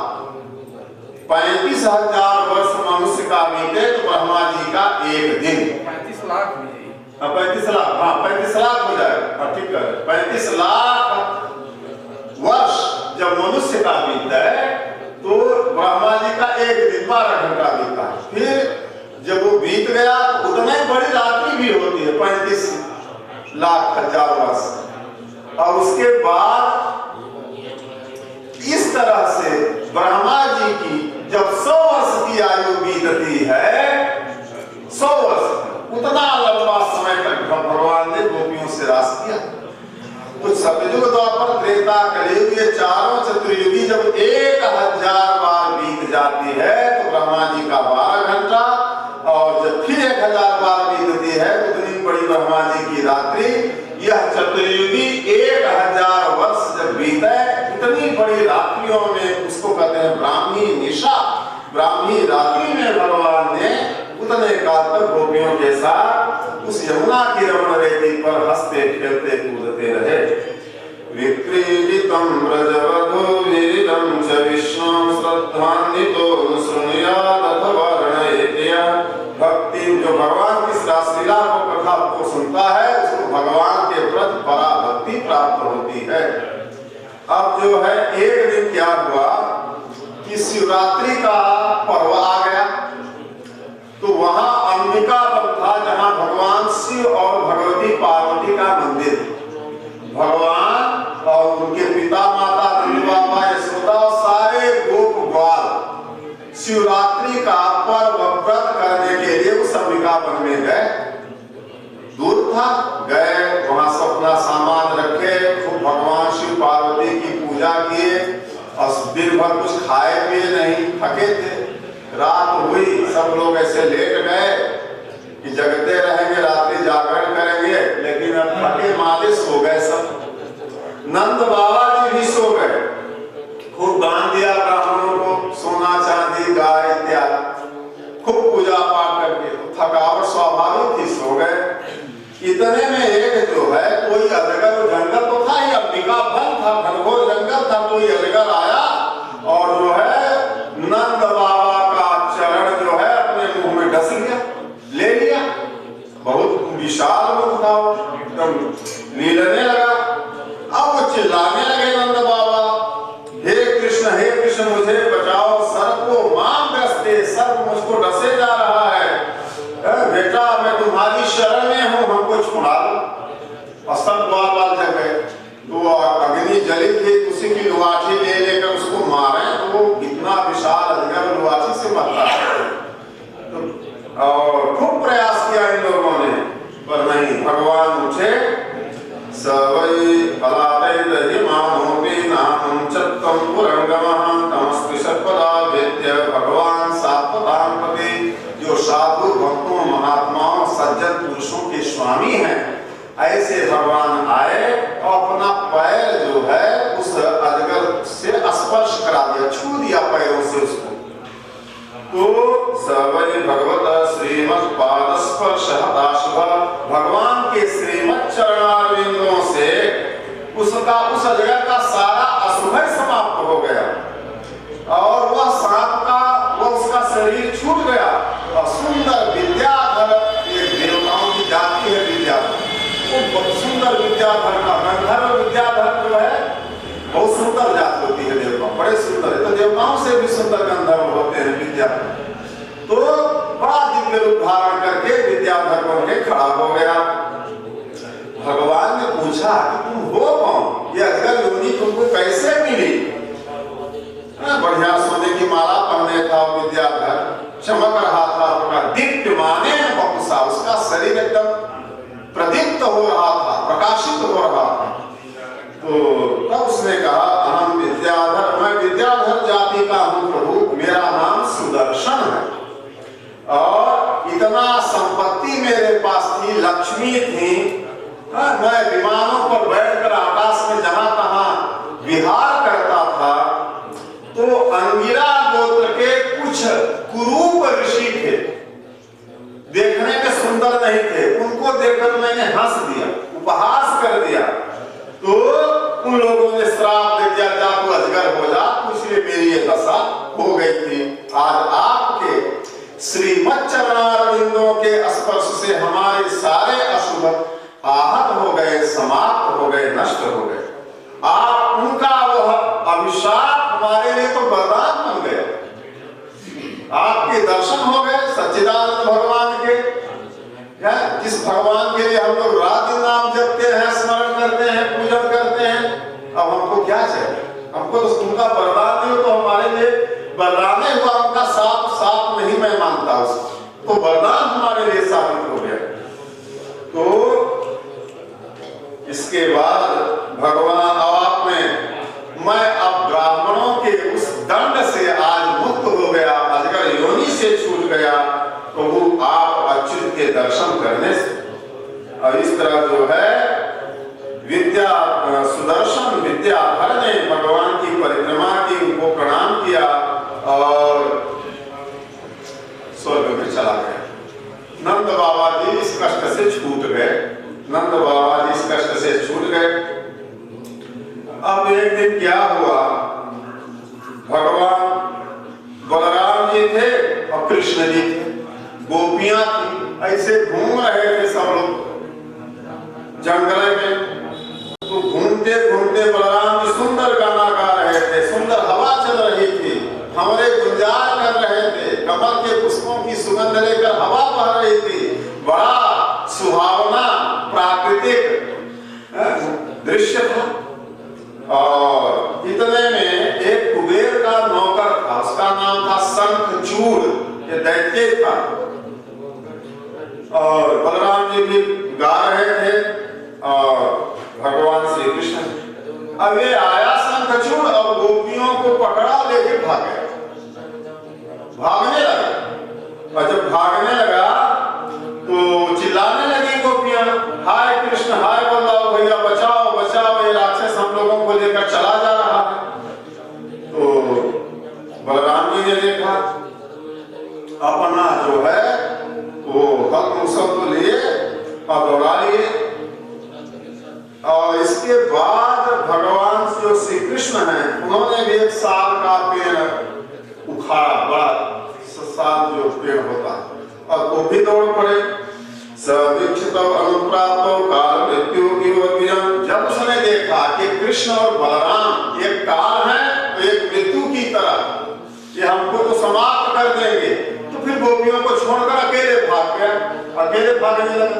35,000 वर्ष मनुष्य का बीते तो ब्रह्मा जी का एक दिन
35 लाख भी है।
35 लाख, हाँ 35 लाख हो जाएगा, ठीक है। 35 लाख वर्ष जब मनुष्य का बीतता है तो ब्रह्मा जी का एक दिन 12 घंटा बीता है। फिर जब वो बीत गया तो उतनी बड़ी रात्रि भी होती है, 35 लाख हजार वर्ष। और उसके बाद इस तरह से ब्रह्मा जी की जब 100 वर्ष की आयु बीतती है, 100 वर्ष उतना लंबा समय तक भगवान ने गोपियों से रास किया। तो सतयुग द्वापर त्रेता कलयुग ये चारों चतुर्युगी जब 1000 बार बीत जाती है तो ब्रह्मा जी का 12 घंटा, और जब फिर 1000 बार बीतती है तो इतनी बड़ी ब्रह्मा जी की रात्रि, यह चतुर्युगी 1000 वर्ष जब बीते, इतनी बड़ी रात्रियों में उसको कहते हैं ब्राह्मी निशा, ब्राह्मी रात्रि में भगवान ने उतने काल तक गोपियों के साथ उस यमुना की रमण रेती पर हंसते खेलते कूदते रहे। विक्रीडितं व्रजवधूभिरिदं च विष्णुं श्रद्धान्वितो शृणुयादथ वर्णयेत्या। भक्ति जो भगवान की श्रीलीला को कथा को सुनता है उसको भगवान के प्रति पराभक्ति प्राप्त होती है। अब जो है एक दिन क्या हुआ कि शिवरात्रि का पर्व आ गया, तो वहां अंबिका वन था जहां भगवान शिव और भगवती पार्वती का मंदिर, भगवान और उनके पिता माता नंद बाबा यशोदा और सारे गोप ग्वाल शिवरात्रि का पर्व व्रत करने के लिए उस अंबिका वन में गए। दूर था, गए वहां सब अपना सामान रखे, खूब भगवान शिव पार्वती की पूजा किए और दिन भर कुछ खाए पिए नहीं, थके थे। रात हुई, सब लोग ऐसे लेट गए कि जगते रहेंगे, रात्रि जागरण करेंगे, लेकिन अब थके मारे सो गए सब। नंद बाबा जी भी सो गए, खूब दान दिया ब्राह्मणों को, सोना चांदी गाय इत्यादि, खूब पूजा पाठ करके थकावट स्वाभाविक थी, सो गए। इतने में एक जो है कोई अजगर, जंगल तो था ही, अंबिका वन था, घनघोर जंगल था, कोई अजगर आया और जो है नंद बाबा का चरण जो है अपने मुंह में डस लिया, ले लिया। बहुत विशाल मुख था, एकदम लीलने लगा। अब वो चिल्लाने लगे नंद बाबा, हे कृष्ण मुझे बचाओ, सर्प को मां ग्रस्ते, सर्प मुझको डसे जा रहा है, बेटा मैं तुम्हारी शरण में हूँ, हमको छुड़ा दो। सब द्वार जग गए, तो अग्नि जली थी, उसी की लुआठी ले लेकर उसको मारे, तो वो इतना विशाल अजगर लुआठी से मरता है। तो और खूब प्रयास किया इन लोगों ने, पर नहीं, भगवान उठे, सवै पलाते दहि मानोपि नामं चत्तं पुरंगमः तमस्पृशत्पदा वेद्य। भगवान सात्वतांपति जो साधु भक्तों महात्माओं सज्जन पुरुषों के स्वामी हैं, ऐसे भगवान आए और अपना पैर जो है उस अजगर से स्पर्श करा दिया, छू दिया पैरों से उसको। तो सवै भगवत श्रीमत् पाद स्पर्श भगवान के श्रीमत् चरणारविंदों से उसका उस अजगर का सारा अशुभ समाप्त हो गया और वह सांप का वो उसका शरीर छूट गया और सुंदर विद्याधर, एक देवताओं की जाति है विद्याधर, वो सुंदर विद्याधर का गंधर्व विद्याधर जो है बहुत सुंदर जात होती है, देवता बड़े सुंदर है, तो देवताओं से भी सुंदर गंधर्व होते हैं विद्याधर। तो बड़ा दिव्य रूप धारण करके विद्याधर बन के खड़ा हो गया। भगवान ने पूछा कि तुम हो कौन, ये अजगर योनि तुमको कैसे मिली? बढ़िया सोने की माला पहने था विद्याधर, चमक रहा था, अपना दीप्यमाने बपुसा, उसका शरीर एकदम प्रदीप्त हो रहा था, प्रकाशित हो रहा था। तो तब उसने कहा, अहम विद्याधर, मैं विद्याधर जाति का हूँ प्रभु, मेरा नाम सुदर्शन है और इतना संपत्ति मेरे पास थी, लक्ष्मी थी, मैं विमानों पर बैठकर आकाश में जहां तहां विहार करता था। तो अंगिरा गोत्र के कुछ कुरूप ऋषि थे, देखने में सुंदर नहीं थे, उनको देखकर मैंने हंस दिया, उपहास कर दिया, तो उन लोगों ने श्राप दे दिया, जा तू अजगर हो जा, इसलिए मेरी ये दशा हो गई थी। आज आपके श्रीमत् चरणारविंदों के स्पर्श से हमारे सारे अशुभ आहत हो गए, समाप्त हो गए, नष्ट हो गए। आप उनका वह अभिशाप हमारे लिए तो वरदान बन गए। आपके दर्शन हो गए सच्चिदानंद भगवान के, जिस भगवान के लिए हम लोग रात दिन नाम जपते हैं, स्मरण करते हैं, पूजन करते हैं। अब हमको क्या चाहिए? हमको तो उनका वरदान नहीं हो तो हमारे लिए वरदान हुआ, उनका साप नहीं मैं मानता उसको, तो वरदान हमारे लिए साबित हो गया। इसके बाद भगवान आप में मैं अब ब्राह्मणों के उस दंड से आज मुक्त हो गया, अजगर योनि से छूट गया, प्रभु आप अच्युत के दर्शन करने से। और इस तरह जो है विद्या सुदर्शन विद्याधर ने भगवान की परिक्रमा की, उनको प्रणाम किया और स्वर्ग में चला गया। नंद बाबा जी इस कष्ट से छूट गए, नंद बाबा जी इस कष्ट से छूट गए। अब एक दिन क्या हुआ, भगवान बलराम जी थे और कृष्ण जी थे, गोपियां थी, ऐसे घूम रहे थे सब लोग जंगल में। तो घूमते घूमते बलराम जी सुंदर गाना गा रहे थे, सुंदर हवा चल रही थी, हमरे गुंजार कर रहे थे, कमल के पुष्पों की सुगंध लेकर हवा बह रही थी, बड़ा सुहावना प्राकृतिक दृश्य था। और इतने में एक कुबेर का नौकर था, उसका नाम था शंखचूड़, ये दैत्य था। और बलराम जी भी गा रहे थे और भगवान श्री कृष्ण। अब ये आया शंखचूड़ और गोपियों को पकड़ा लेके भागने लगा। और जब भागने लगा तो चिल्लाने लगी गोपियां, हाय कृष्ण, हाय बलराम भैया, बचाओ बचाओ, ये राक्षस हम लोगों को लेकर चला जा रहा है। तो बलराम जी ने देखा, अपना जो है वो हक सब लिए और दौड़ा लिए। और इसके बाद भगवान जो श्री कृष्ण हैं, उन्होंने भी एक साल का पेड़ उखाड़ा, बड़ा साल जो पेड़ होता है, और वो भी दौड़ पड़े। काल मृत्यु की, जब उसने देखा कि कृष्ण और बलराम एक काल है, एक मृत्यु की तरह, ये हमको तो समाप्त कर देंगे, तो फिर गोपियों को छोड़कर अकेले भाग गया, अकेले भागने लगा।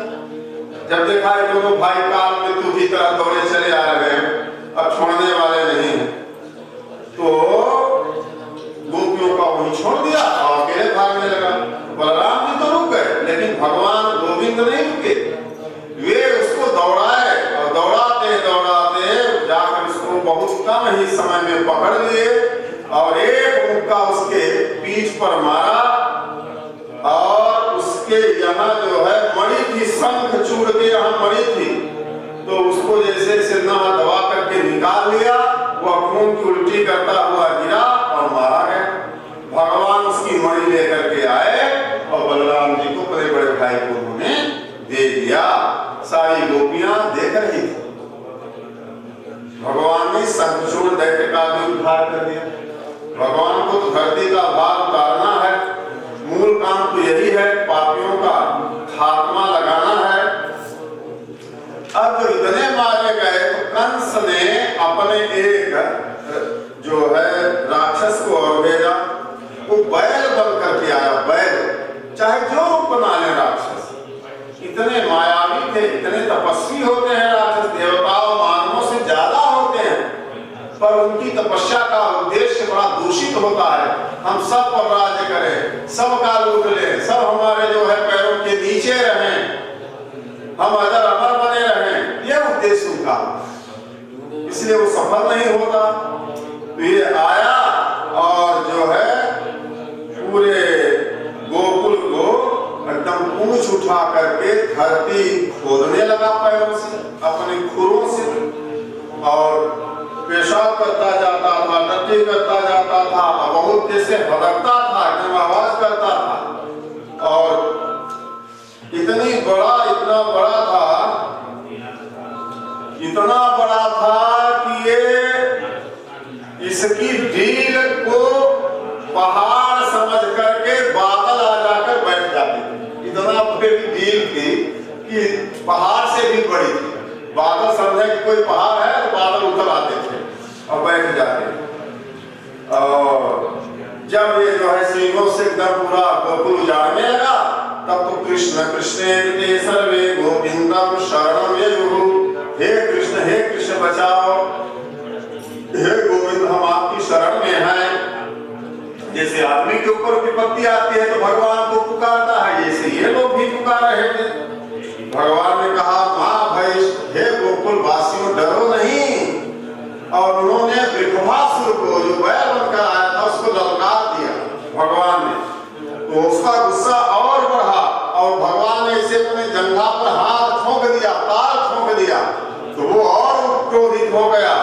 जब देखा ये दोनों भाई काल मृत्यु की तरह दौड़े चले आ रहे हैं, अब छोड़ने वाले नहीं हैं, तो गोपियों का वहीं छोड़ दिया और अकेले भागने लगा। बलराम जी तो रुक गए, लेकिन भगवान गोविंद नहीं रुके, वे उसको दौड़ाए और दौड़ाते दौड़ाते जाकर उसको बहुत कम ही समय में पकड़ लिए और एक मुक्का उसके पीठ पर मारा। और उसके यहाँ जो है मणि थी, शंखचूड़ के यहाँ मणि थी, तो उसको जैसे सिरना दबा करके निकाल लिया, वह खून की उल्टी करता हुआ गिरा और मारा गया। भगवान उसकी मणि लेकर के आए और बलराम जी को बड़े बड़े भाई को उन्होंने दे दिया। सारी गोपियां देख रही थी। भगवान ने शंखचूड़ दैत्य का भी उद्धार कर दिया। भगवान को तो धरती का भार उतारना है, मूल काम तो यही है, पापियों का खात्मा लगाना है। अब जो इतने मारे गए तो कंस ने अपने एक जो है राक्षस को और भेजा, वो बैल बन करके आया, बैल, चाहे जो रूप बना ले राक्षस। इतने मायावी थे, इतने तपस्वी होते हैं राक्षस, देवताओं मानवों से ज्यादा होते हैं, पर उनकी तपस्या का उद्देश्य बड़ा दूषित होता है। हम सब पर राज्य करें, सबका लूट लें, सब हमारे जो है पैरों के नीचे रहें, हम अजर अमर बने रहें, ये उद्देश्य उनका, इसलिए वो सफल नहीं होता। तो ये आया और जो है पूरे गोकुल को एकदम पूंछ उठा करके धरती खोदने लगा पैरों से, अपने खुरों से, और पेशाब करता जाता था, टट्टी करता जाता था, बहुत जैसे भड़कता था, एकदम आवाज करता था। और इतना बड़ा था कि ये इसकी ढील को पहाड़ समझ करके बादल आ जाकर बैठ जाते थे। इतना बड़ी ढील थी कि पहाड़ से भी बड़ी थी। बादल समझे कि कोई पहाड़ है तो बादल उतर आते थे और बैठ जाते। और जब ये जो है सिंहों से एकदम पूरा गोकुल उजाड़ने लगा, तब तो कृष्ण कृष्ण सर्वे गोविंदम शरणम ययुः, हे कृष्ण बचाओ, हे गोविंद हम आपकी शरण में हैं। जैसे आदमी के ऊपर विपत्ति आती है तो भगवान को पुकारता है, जैसे ये लोग भी पुकार रहे थे। भगवान ने कहा, माँ भाई, हे गोकुल वासी वृषभासुर को जो बैल बनकर आया था उसको ललकार दिया भगवान ने, तो उसका गुस्सा और बढ़ा और भगवान ने इसे अपने जंघा पर हाथ ठोक दिया, ताल ठोक दिया, तो वो और क्रोधित हो गया।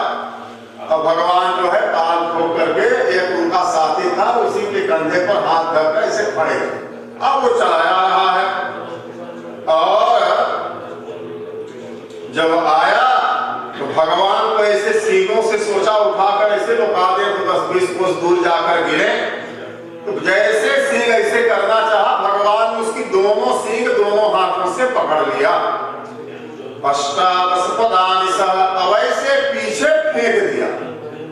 अब भगवान जो है ताल ठोक करके एक उनका साथी था उसी के कंधे पर हाथ धरकर इसे खड़े, अब वो चलाया रहा है। और जब आया तो भगवान को ऐसे सींगों से सोचा उठाकर ऐसे लुका दे तो 10-20 कोस दूर जाकर गिरे, तो जैसे सींग ऐसे करना चाहा भगवान ने उसकी दोनों सींग दोनों हाथों से पकड़ लिया। अष्टादश पदानि सह, अब ऐसे पीछे फेंक दिया,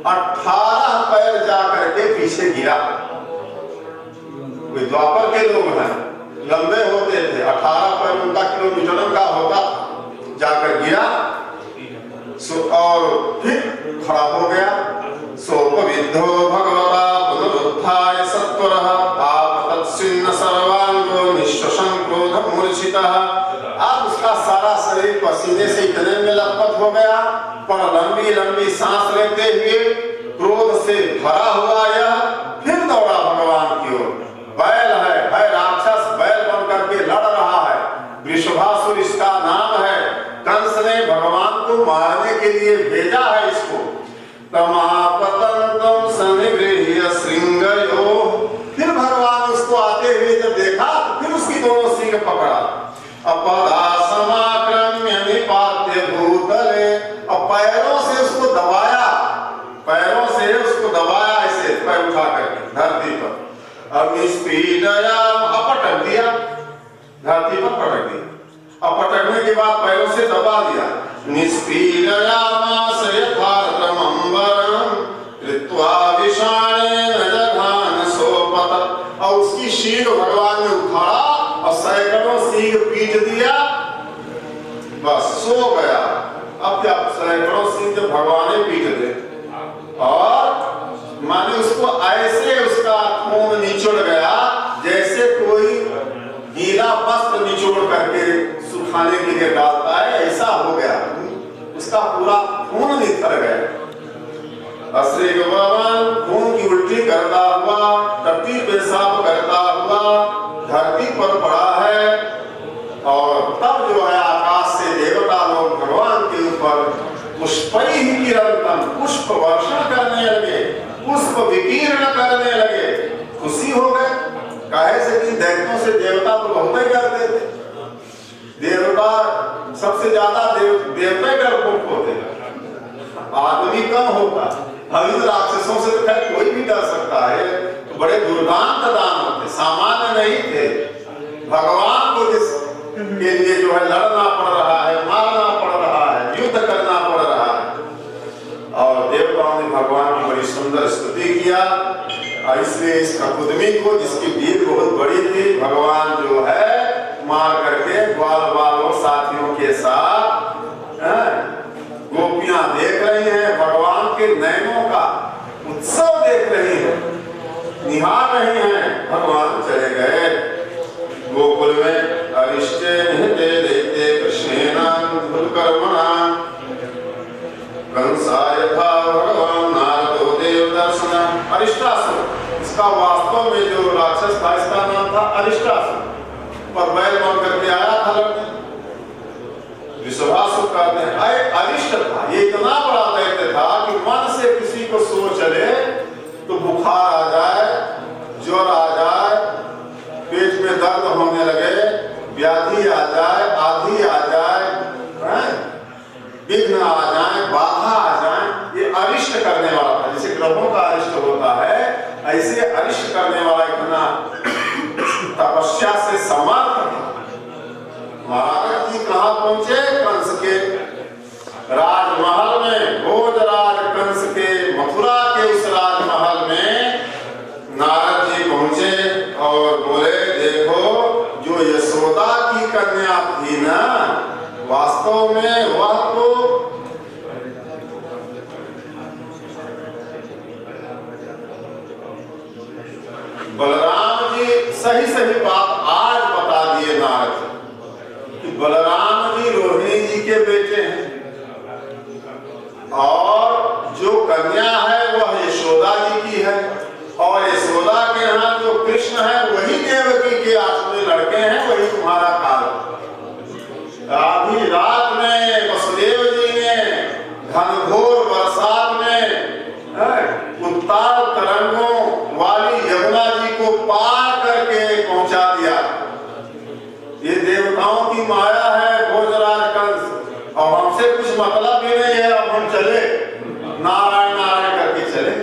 18 पैर जाकर के पीछे गिरा। वे द्वापर के लोग हैं, लंबे होते थे, 18 पैर उनका किलोमीटर का होता, जाकर गिरा और फिर खड़ा हो गया। सोपविद्धो भगवता पुनरुत्थाय सत्वरः आपतच्छिन्न सर्वांगो निश्वसन क्रोध मूर्छितः। अब उसका सारा शरीर पसीने से इतने में लथपथ हो गया, पर लंबी लंबी सांस लेते हुए क्रोध से भरा हुआ यह फिर दौड़ा भगवान की ओर। बैल है राक्षस, बैल बन करके लड़ रहा है, वृषभासुर इसका नाम है। कंस ने भगवान को मारने के लिए भेजा है इसको। तमापतंतम सनिगृह्य श्रृंगयो, फिर भगवान उसको आते हुए जब देखा तो फिर उसकी दोनों सींग पकड़ा। अपदा समाक्रम्य निपात्य भूतले, और पैरों से उसको दबाया, पैरों से उसको दबाया ऐसे पैर उठा करके धरती पर। अब निष्पीडया अपटक दिया, धरती पर पटक दिया। अब पटकने के बाद पैरों से दबा दिया। निष्पीडयामास यथार्थम अंबरम कृत्वा विषाणेन जघान सोपत, और उसकी शींग भगवान ने उखाड़ा और सैकड़ों सींग पीट दिया, बस सो गया। अब क्या सैकड़ों सींग जब भगवान ने पीट दे और माने उसको ऐसे उसका खून निचोड़ गया जैसे कोई गीला वस्त्र निचोड़ करके सुखाने के लिए डालता है, ऐसा हो गया, उसका पूरा खून निथर गया। अश्री भगवान खून की उल्टी करता हुआ, टट्टी पेशाब करता हुआ धरती पर पड़ा है। और तब जो है आकाश से देवता लोग भगवान के ऊपर पुष्पैः किरणतम, पुष्प वर्षण करने लगे, पुष्प विकीर्ण करने लगे, खुशी हो गए। काहे से कि दैत्यों से देवता तो बहुत ही डरते थे, देवता सबसे ज्यादा देवता डरपोक होते, आदमी कम होता। अभी तो राक्षसों से तो खैर कोई भी डर सकता है, तो बड़े दुर्दांत दानव थे, सामान्य नहीं थे। भगवान को जिसके लिए जो है लड़ना पड़ रहा है, मारना पड़ रहा है, युद्ध करना पड़ रहा है, और देवताओं ने भगवान की बड़ी सुंदर स्तुति किया। और इसलिए इस ककुदमी को, जिसकी भीड़ बहुत बड़ी थी, भगवान जो है मार करके ग्वाल वालों साथियों के साथ गोपियां देख रही हैं, भगवान के नयनों का उत्सव देख रही हैं, निहार रही हैं। भगवान चले गए गोकुल में। अरिष्टे निहते देते कृष्णेन धुलकर्मणा कंसाय था भगवान नारदो देव दर्शन। अरिष्टासुर, इसका वास्तव में जो राक्षस था इसका नाम था अरिष्टासुर, पर बैल बन करके आया था लड़ने। वृषभासुर कहते हैं अरिष्ट था, ये इतना बड़ा दैत्य था कि मन से किसी को सो चले तो बुखार आ जाए, ज्वर आ जाए, पेट में दर्द होने लगे, व्याधि आ जाए, आधी आ जाए, विघ्न आ जाए, बाधा आ जाए, ये अरिष्ट करने वाला था। जैसे ग्रहों का अरिष्ट होता है, ऐसे अरिष्ट करने वाला इतना तपस्या से समर्थ था। महाराज जी कहाँ पहुंचे? कंस के राजमहल में, भोजराज कंस के मथुरा के उस राजमहल में नारद जी पहुंचे और बोले, देखो जो यशोदा की कन्या थी ना, वास्तव में वह तो बलराम जी सही सही बात आज बता दिए नारद कि बलराम जी रोहिणी जी के बेटे हैं और जो कन्या है वह यशोदा घनघोर बरसात में उत्ताल तरंगों वाली यमुना जी को पार करके पहुंचा दिया। ये देवताओं की माया है भोजराज कंस, और हमसे कुछ मतलब भी नहीं है। अब हम चले नारायण नारायण करके चले।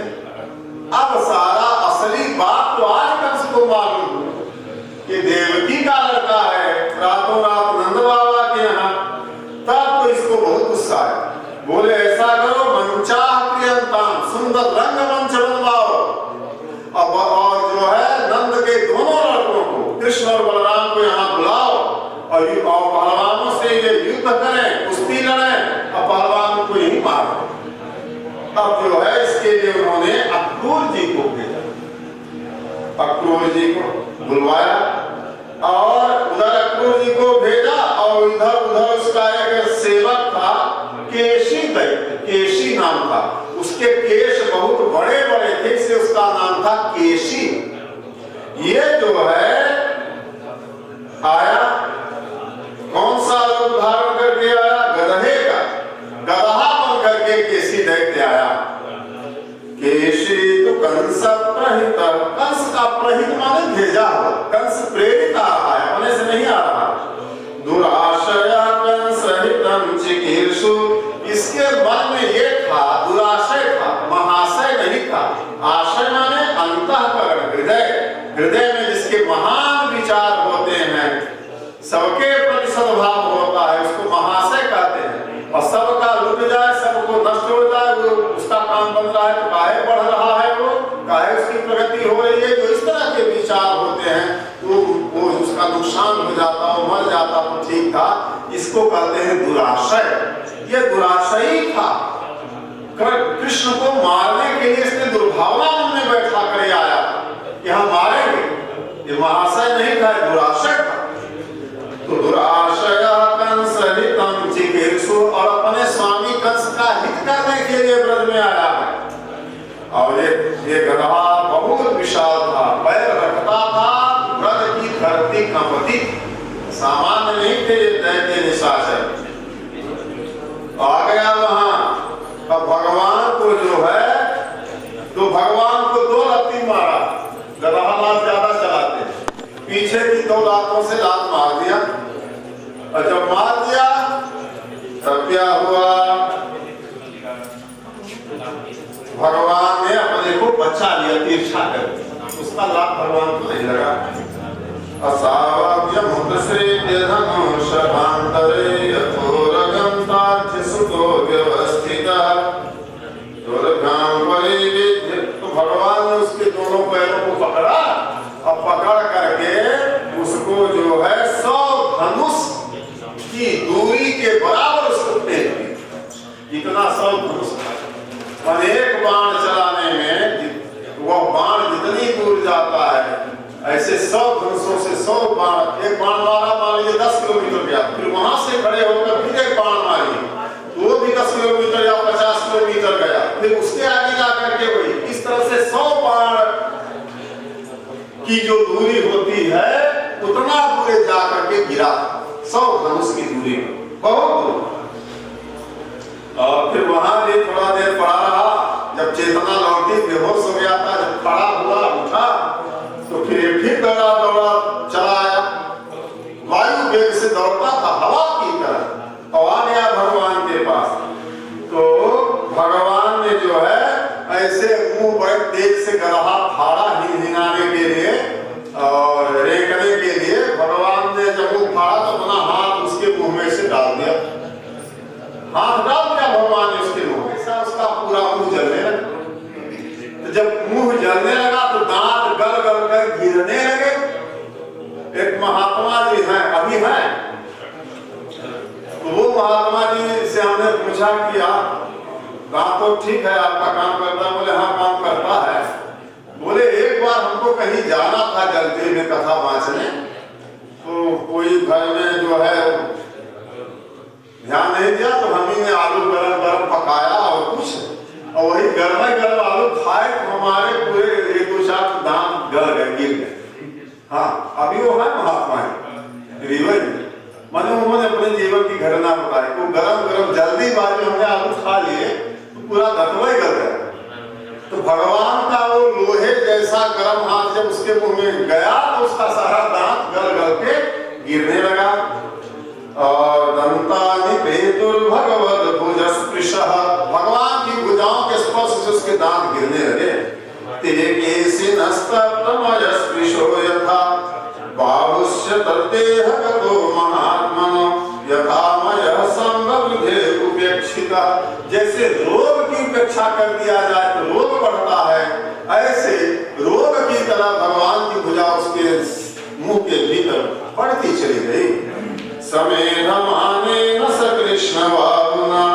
अब सारा असली बात तो आज कंस को मालूम कि देवकी का लड़का है, रातों रात नंद बाबा के यहाँ। तब तो इसको बहुत गुस्सा है। बोले ऐसा करो, मंचाह प्रियंताम, सुंदर रंगमंच बनवाओ, और जो है नंद के दोनों लड़कों को, कृष्ण और बलराम को यहाँ बुलाओ, और पहलवानों से ये युद्ध करें, कुश्ती लड़ें, और पहलवानों को यही मारो। अब जो है इसके लिए उन्होंने अक्रूर जी को भेजा। अक्रूर जी को बुलवाया और उधर अक्रूर जी को भेजा, और इधर उधर उसका एक सेवक था केशी दैत्य, केशी नाम था। उसके केश बहुत बड़े बड़े थे, इससे उसका नाम था केशी। ये जो है आया, कौन सा रूप धारण करके आया? गधे का, गधा बन करके केशी दैत्य आया। केशी तो कंस प्रहित, कंस का प्रहित माने भेजा हुआ, कंस प्रेरित आ रहा है, अपने से नहीं आ रहा। दुराशया कंस हितम चिकीर्षु, इसके मन में ये था, दुराशय था, महाशय नहीं था। आशय माने अंतःकरण, हृदय, हृदय में जिसके महान विचार होते हैं, सबके प्रति सद्भाव होता है, उसको महाशय कहते हैं। और सबका लुट जाए, सबको नष्ट हो जाए, वो उसका काम बन रहा है तो काहे बढ़ रहा है, वो काहे उसकी प्रगति हो रही है। जो इस तरह के विचार होते हैं वो उसका नुकसान हो जाता, वो मर जाता तो ठीक था। इसको कहते हैं दुराशय। ये दुराशयी था, कृष्ण को मारने के लिए इसने दुर्भावना मन में बैठा कर आया कि हम मारेंगे। ये महाशय नहीं था, दुराशय था। तो दुराशय कंस हितम चिकीर्षु, और अपने स्वामी कंस का हित करने के लिए ब्रज में आया है। और ये गधा बहुत विशाल था, पैर रखता था, ब्रज की धरती कंपती, सामान्य नहीं थे ये दैत्य निशाचर। आ गया वहां। अब भगवान को जो है, तो भगवान को 2 लत्ती मारा। गधा लात ज्यादा चलाते, पीछे की 2 लातों से लात मार दिया, और जब मार दिया तब क्या हुआ? भगवान ने अपने को बचा लिया, तिरछा कर, उसका लाभ भगवान को नहीं लगा। असावाभ्यम श्री धनुष भांतरे यथोरगम तार्थ सुतो व्यवस्थिता दुर्गाम परिविद्य। तो भगवान ने उसके दोनों पैरों को पकड़ा, और पकड़ करके उसको जो है 100 धनुष की दूरी के बराबर उसको फेंक दिया। इतना 100 धनुष, अनेक बाण चलाने में वह बाण जितनी दूर जाता है, ऐसे 100 धनुषों से 100 बाण, एक बाण मारा मान लीजिए 10 किलोमीटर गया, फिर वहां से खड़े होकर फिर एक बाण मारिए तो वो भी 10 किलोमीटर या 50 किलोमीटर गया, फिर उसके आगे जाकर के वही। इस तरह से 100 बाण की जो दूरी होती है उतना दूर जाकर के गिरा, 100 धनुष की दूरी, बहुत दूर। और फिर वहां भी थोड़ा देर पड़ा रहा, जब चेतना लौटी, बेहोश हो गया था, जब खड़ा हुआ उठा तो फिर दौड़ा दौड़ा चला आया, वायु वेग से दौड़ता था हवा की तरह, और आ गया भगवान के पास। तो भगवान ने जो है ऐसे मुंह बड़े तेज से गधा फाड़ा हिलाने के लिए और रेंकने के लिए। भगवान ने जब मुंह फाड़ा तो अपना हाथ उसके मुंह में से डाल दिया, हाथ डाल दिया भगवान ने उसके मुंह में, उसका पूरा मुंह जलने लगा। तो जब मुंह जलने लगा तो दांत गल गल कर गिरने लगे। एक महात्मा जी हैं, अभी हैं, तो वो महात्मा जी से हमने पूछा कि आप दांत तो ठीक है, आपका काम करता है? बोले हाँ काम करता है। बोले एक बार हमको कहीं जाना था जलते में कथा बांचने, तो कोई घर में जो है ध्यान नहीं दिया, तो हम ही ने आलू गरम गरम पकाया और कुछ, और वही गर्म गर्म आलू खाए तो हमारे पूरे 1-2 दांत गल गए, गिर गए। हाँ अभी वो है महात्मा है, मैंने उन्होंने अपने जीवन की घटना बताई। वो गरम गरम जल्दीबाजी हमने आलू खा लिए तो पूरा धतवा ही गल गया। तो भगवान का वो लोहे जैसा गर्म हाथ जब उसके मुंह में गया तो उसका सारा दांत गल गल के गिरने लगा। और दंतानि पेतुर्भगवद भुजस्पृशः, भगवान की भुजाओं के स्पर्श से उसके दांत गिरने लगे। ते केशिनस्तप्तमयस्पृशो यथा बाहुस्य तद्देह गतो महात्मनो यथा मयः संभवृद्धे उपेक्षिता। जैसे रोग की उपेक्षा कर दिया जाए तो रोग बढ़ता है, ऐसे रोग की तरह भगवान की भुजा उसके मुंह के भीतर बढ़ती चली गई। समेधमानेन स कृष्ण बाहुना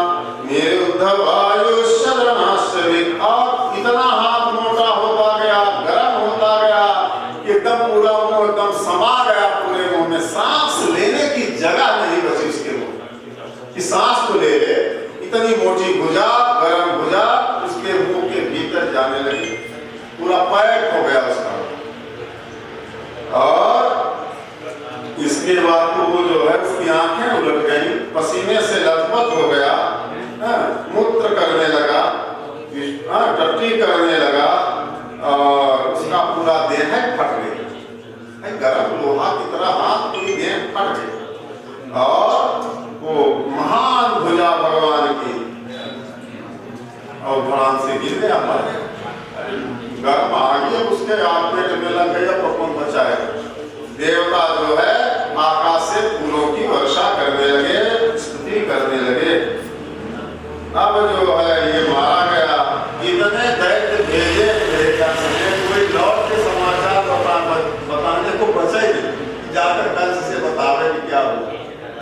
निरुद्ध वायुश्चलनाश्चर्य। अब इतना हाथ मोटा होता गया, गर्म होता गया, एकदम पूरा मुंह एकदम समा गया पूरे मुंह में, सांस लेने की जगह नहीं बची उसके मुंह कि सांस तो ले ले। इतनी मोटी भुजा, गर्म भुजा उसके मुंह के भीतर जाने लगी, पूरा पैक हो गया उसका। और इसके बाद तो वो जो है उसकी आंखें उलट गई, पसीने से लथपथ हो गया, मूत्र करने लगा, टट्टी करने लगा और उसका पूरा देह फट गया। गर्म लोहा की तरह हाथ पूरी देह फट गई। और वो महान भुजा भगवान की और भगवान से गिर गया, मर गया। गर्म आ गया उसके आप पेट में लग गया, पकवान बचाए। देवता जो है आकाश से फूलों की वर्षा करने लगे, स्तुति करने लगे। अब जो है ये मारा गया, इतने दैत्य भेजे कोई लौट के समाचार बताने को बचा ही नहीं, जाकर कंस से बतावे कि क्या हुआ,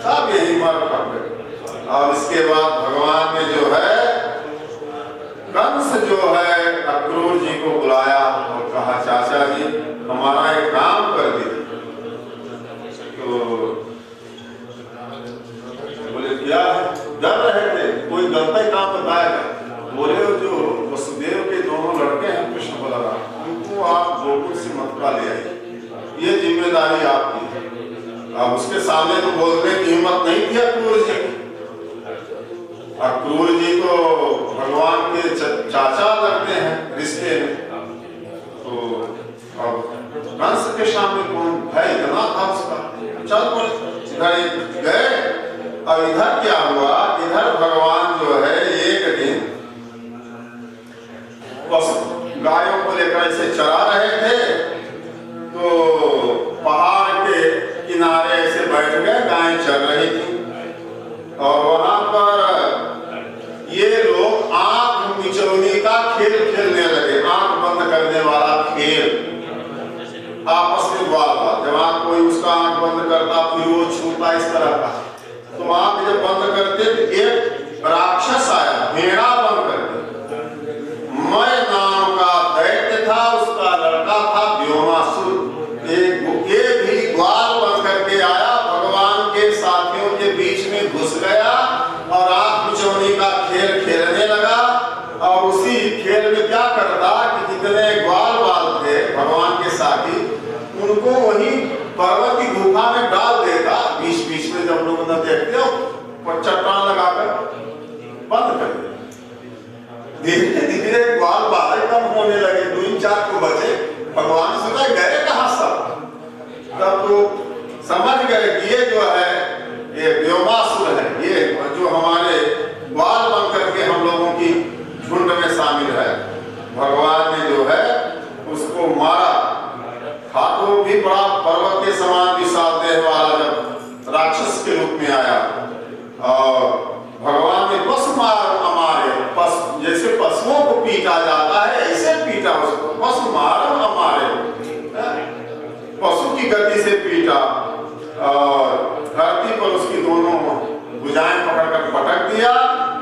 सब यही मर पड़ गए। और इसके बाद भगवान ने जो है कंस जो है अक्रूर जी को बुलाया और कहा चाचा जी हमारा एक काम कर दीजिए। तो बोले क्या डर रहे थे, कोई गलत ही काम बताएगा। बोले जो वसुदेव के दोनों लड़के हैं कृष्ण बलराम, उनको आप गोकुल से मथुरा ले आइए, ये जिम्मेदारी आपकी। अब उसके सामने तो बोलने की हिम्मत नहीं थी अक्रूर जी। अक्रूर जी को भगवान के चाचा लगते हैं रिश्ते में, तो अब कंस के सामने कौन है, इतना था उसका। चल इधर गए। अब इधर क्या हुआ, इधर भगवान जो है एक दिन गायों को लेकर ऐसे चरा रहे थे, तो पहाड़ के किनारे ऐसे बैठ गए, गायें चल रही थी। और वहां पर ये लोग आंख मिचौनी का खेल खेलने लगे, आंख बंद करने वाला खेल आपस में बात। जब आंख कोई उसका आंख बंद करता फिर वो छूता इस तरह का, तो आंख जब बंद करते तो एक राक्षस आया, भेड़ा बन करके। मय नाम का दैत्य था, उसका लड़का था व्योमासुर। एक भी ग्वाल बन करके आया, भगवान के साथियों के बीच में घुस गया और आंख मिचौनी का खेल खेलने लगा। और उसी खेल में क्या करता कि जितने ग्वाल बाल थे भगवान के साथी, उनको वही पर्वत की गुफा में डाल देता। बीच बीच में जब लोग न देखते हो और चट्टान लगाकर बंद कर देते। धीरे धीरे ग्वाल बाल कम होने लगे, 2-4 को बचे। भगवान सोचा गए कहाँ सब, तब तो समझ गए कि ये जो है ये व्योमासुर है, ये जो हमारे ग्वाल बन करके हम लोगों की झुंड में शामिल है। भगवान ने जो है उसको मारा। था तो भी बड़ा पर्वत के समान विशाल देह वाला जब राक्षस के रूप में आया, और भगवान ने पशु मारे, जैसे पशुओं को पीटा जाता है ऐसे पीटा उसको, पशु मारम हमारे, पशु की गति से पीटा। और धरती पर उसकी दोनों भुजाएं पकड़कर पटक दिया,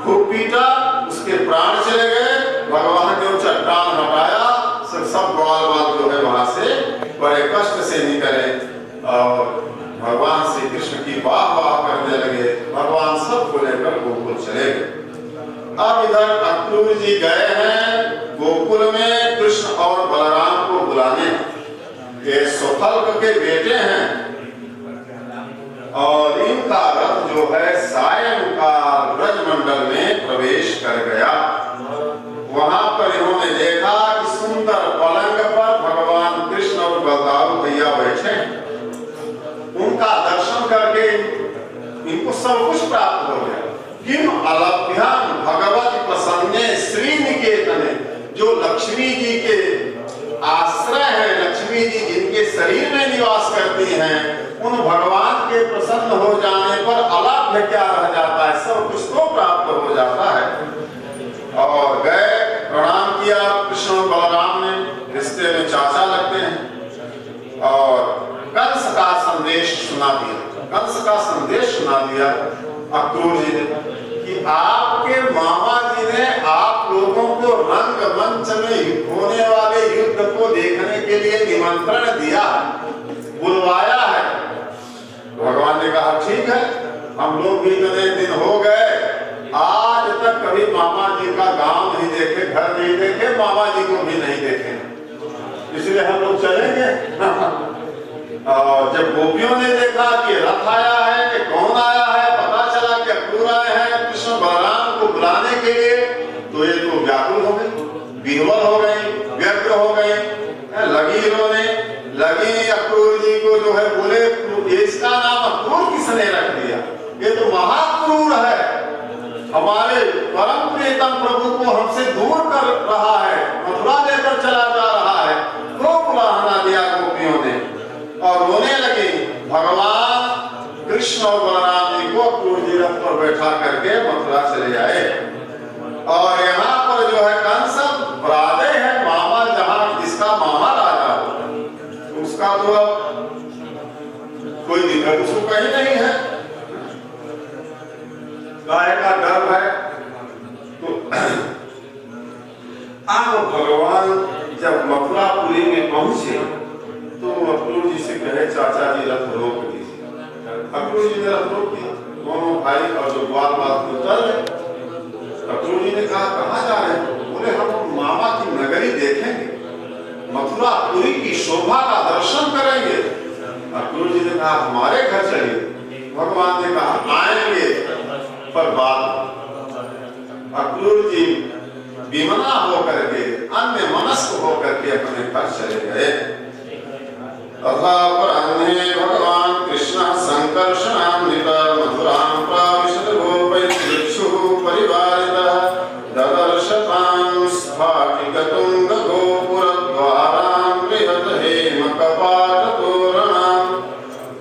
खूब पीटा, उसके प्राण चले गए। भगवान ने वो चट्टान हटाया, सब ग्वाल बाल जो है वहां से बड़े कष्ट से निकले और भगवान श्री कृष्ण की वाह वाह करने लगे। भगवान सबको लेकर गोकुल चले गए। अब इधर अक्रूर जी गए हैं गोकुल में कृष्ण और बलराम को बुलाने। ये सुफल के बेटे हैं, और इनका रथ जो है सायंकाल ब्रजमंडल में प्रवेश कर गया। वहां पर इन्होंने देखा कि सुंदर पलंग पर भगवान कृष्ण और बलदाऊ भैया बैठे। उनका दर्शन करके इनको सब कुछ प्राप्त हो गया। किम अलभ्याम भगवत प्रसन्ने श्री निकेतने, जो लक्ष्मी जी के आश्रय है, लक्ष्मी जी जिनके शरीर में निवास करती हैं, उन भगवान के प्रसन्न हो जाने पर अलभ्य क्या रह जाता है, सब कुछ तो प्राप्त हो जाता है। और गए, प्रणाम किया कृष्ण और बलराम ने, रिश्ते में चाचा लगते हैं, और कंस का संदेश सुना दिया। कंस का संदेश सुना दिया अक्रूर जी ने कि आपके मामा जी ने आप लोगों को रंगमंच में होने वाले युद्ध को देखने के लिए निमंत्रण दिया, बुलवाया है। भगवान ने कहा ठीक है, हम लोग भी इतने दिन हो गए, आज तक कभी मामा जी का गांव नहीं देखे, घर नहीं देखे, मामा जी को भी नहीं देखे, इसलिए हम लोग चलेंगे। और जब गोपियों ने देखा कि रथ आया है, कि कौन आया है, पता चला कि अक्रूर आए हैं कृष्ण बलराम को बुलाने के लिए, तो ये तो व्याकुल हो गई, विह्वल हो गई, व्यग्र हो गई, लगी रोने लगी। अक्रूर जी को जो है बोले, इसका नाम अक्रूर किसने रख दिया, ये तो महाक्रूर है, हमारे परम प्रियतम प्रभु को हमसे दूर कर रहा है, मथुरा लेकर चला जा रहा है। तो बुलाना दिया गोपियों ने और रोने लगे। भगवान कृष्ण और बलराम जी को अक्रूर जी रथ पर बैठा करके मथुरा चले आए। और यहाँ पर जो है कंस बरादे है, मामा, जहाँ जिसका मामा राजा हो उसका तो अब कोई दिक्कत उसको कहीं नहीं है, गाय का डर है। तो अब भगवान जब मथुरापुरी में पहुंचे तो अक्रूर जी से कहे चाचा जी रथ रोक दीजिए। अक्रूर जी ने रथ रोक दिया, दोनों भाई और जो ग्वाल बात को चल रहे। अक्रूर जी ने कहा कहाँ जा रहे हैं, बोले हम मामा की नगरी देखेंगे, मथुरापुरी की शोभा का दर्शन करेंगे। अक्रूर जी ने कहा हमारे घर चलिए। भगवान ने कहा आएंगे पर बाद। अक्रूर जी विमना होकर के, अन्य मनस्क होकर के अपने घर चले गए। तथा अपराह्ने भगवान कृष्ण संकर्षणान्वित मथुरां प्राविशत् गोपैर्दिक्षुः परिवारितः ददर्श तां स्फाटिकतुङ्गगोपुरद्वारां बृहत् हेमकपाटतोरणां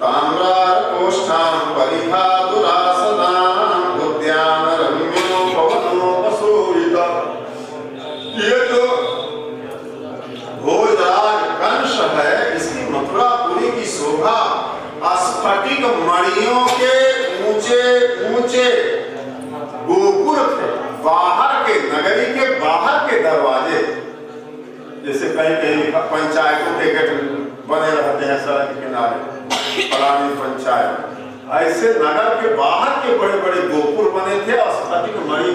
ताम्रारकोष्ठां परिधातुरासदां उद्यानरम्यो पवनोपशोभितः। ये जो भोजराज कंस है, इसकी मथुरापुरी की शोभा स्फटिक मणियों के ऊंचे ऊंचे गोपुर थे, बाहर के नगरी के बाहर के दरवाजे, जैसे कहीं कहीं पंचायतों के गेट बने रहते हैं सड़क के किनारे, पुरानी पंचायत, ऐसे नगर के बाहर के बड़े बड़े गोपुर बने थे। और स्फटिक मणि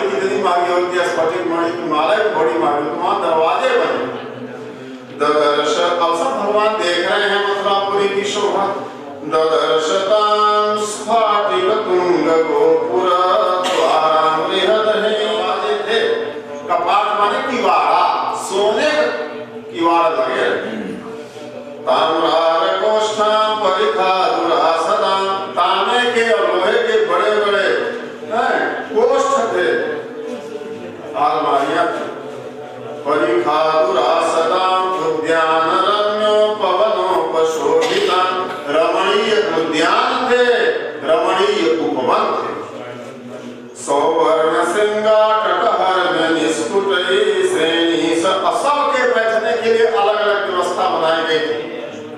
कितनी महंगी होती है, स्फटिक मणि की माला भी बड़ी महंगी, तो वहां दरवाजे बने। ददर्श, अब सब भगवान देख रहे हैं मथुरापुरी की शोभा। ददर्शतां स्फाटिकतुङ्गगोपुरद्वारां बृहत् हेमकपाटतोरणां थे, कपाट माने किवाड़ा, सोने किवाड़ लगे। ताम्रारकोष्ठां परिधातुरासदां, तांबे के और लोहे के बड़े बड़े कोष्ठ थे, अलमारियां थी। परिधातुरासदां उद्यानरम्यो पवनोपशोभितां, रमणीय उद्यान थे, रमणीय उपवन थे। सौवर्ण श्रृंगाटकहर्म्य निष्कुटैः श्रेणीः, सब के बैठने के लिए अलग अलग व्यवस्था बनाई गई थी।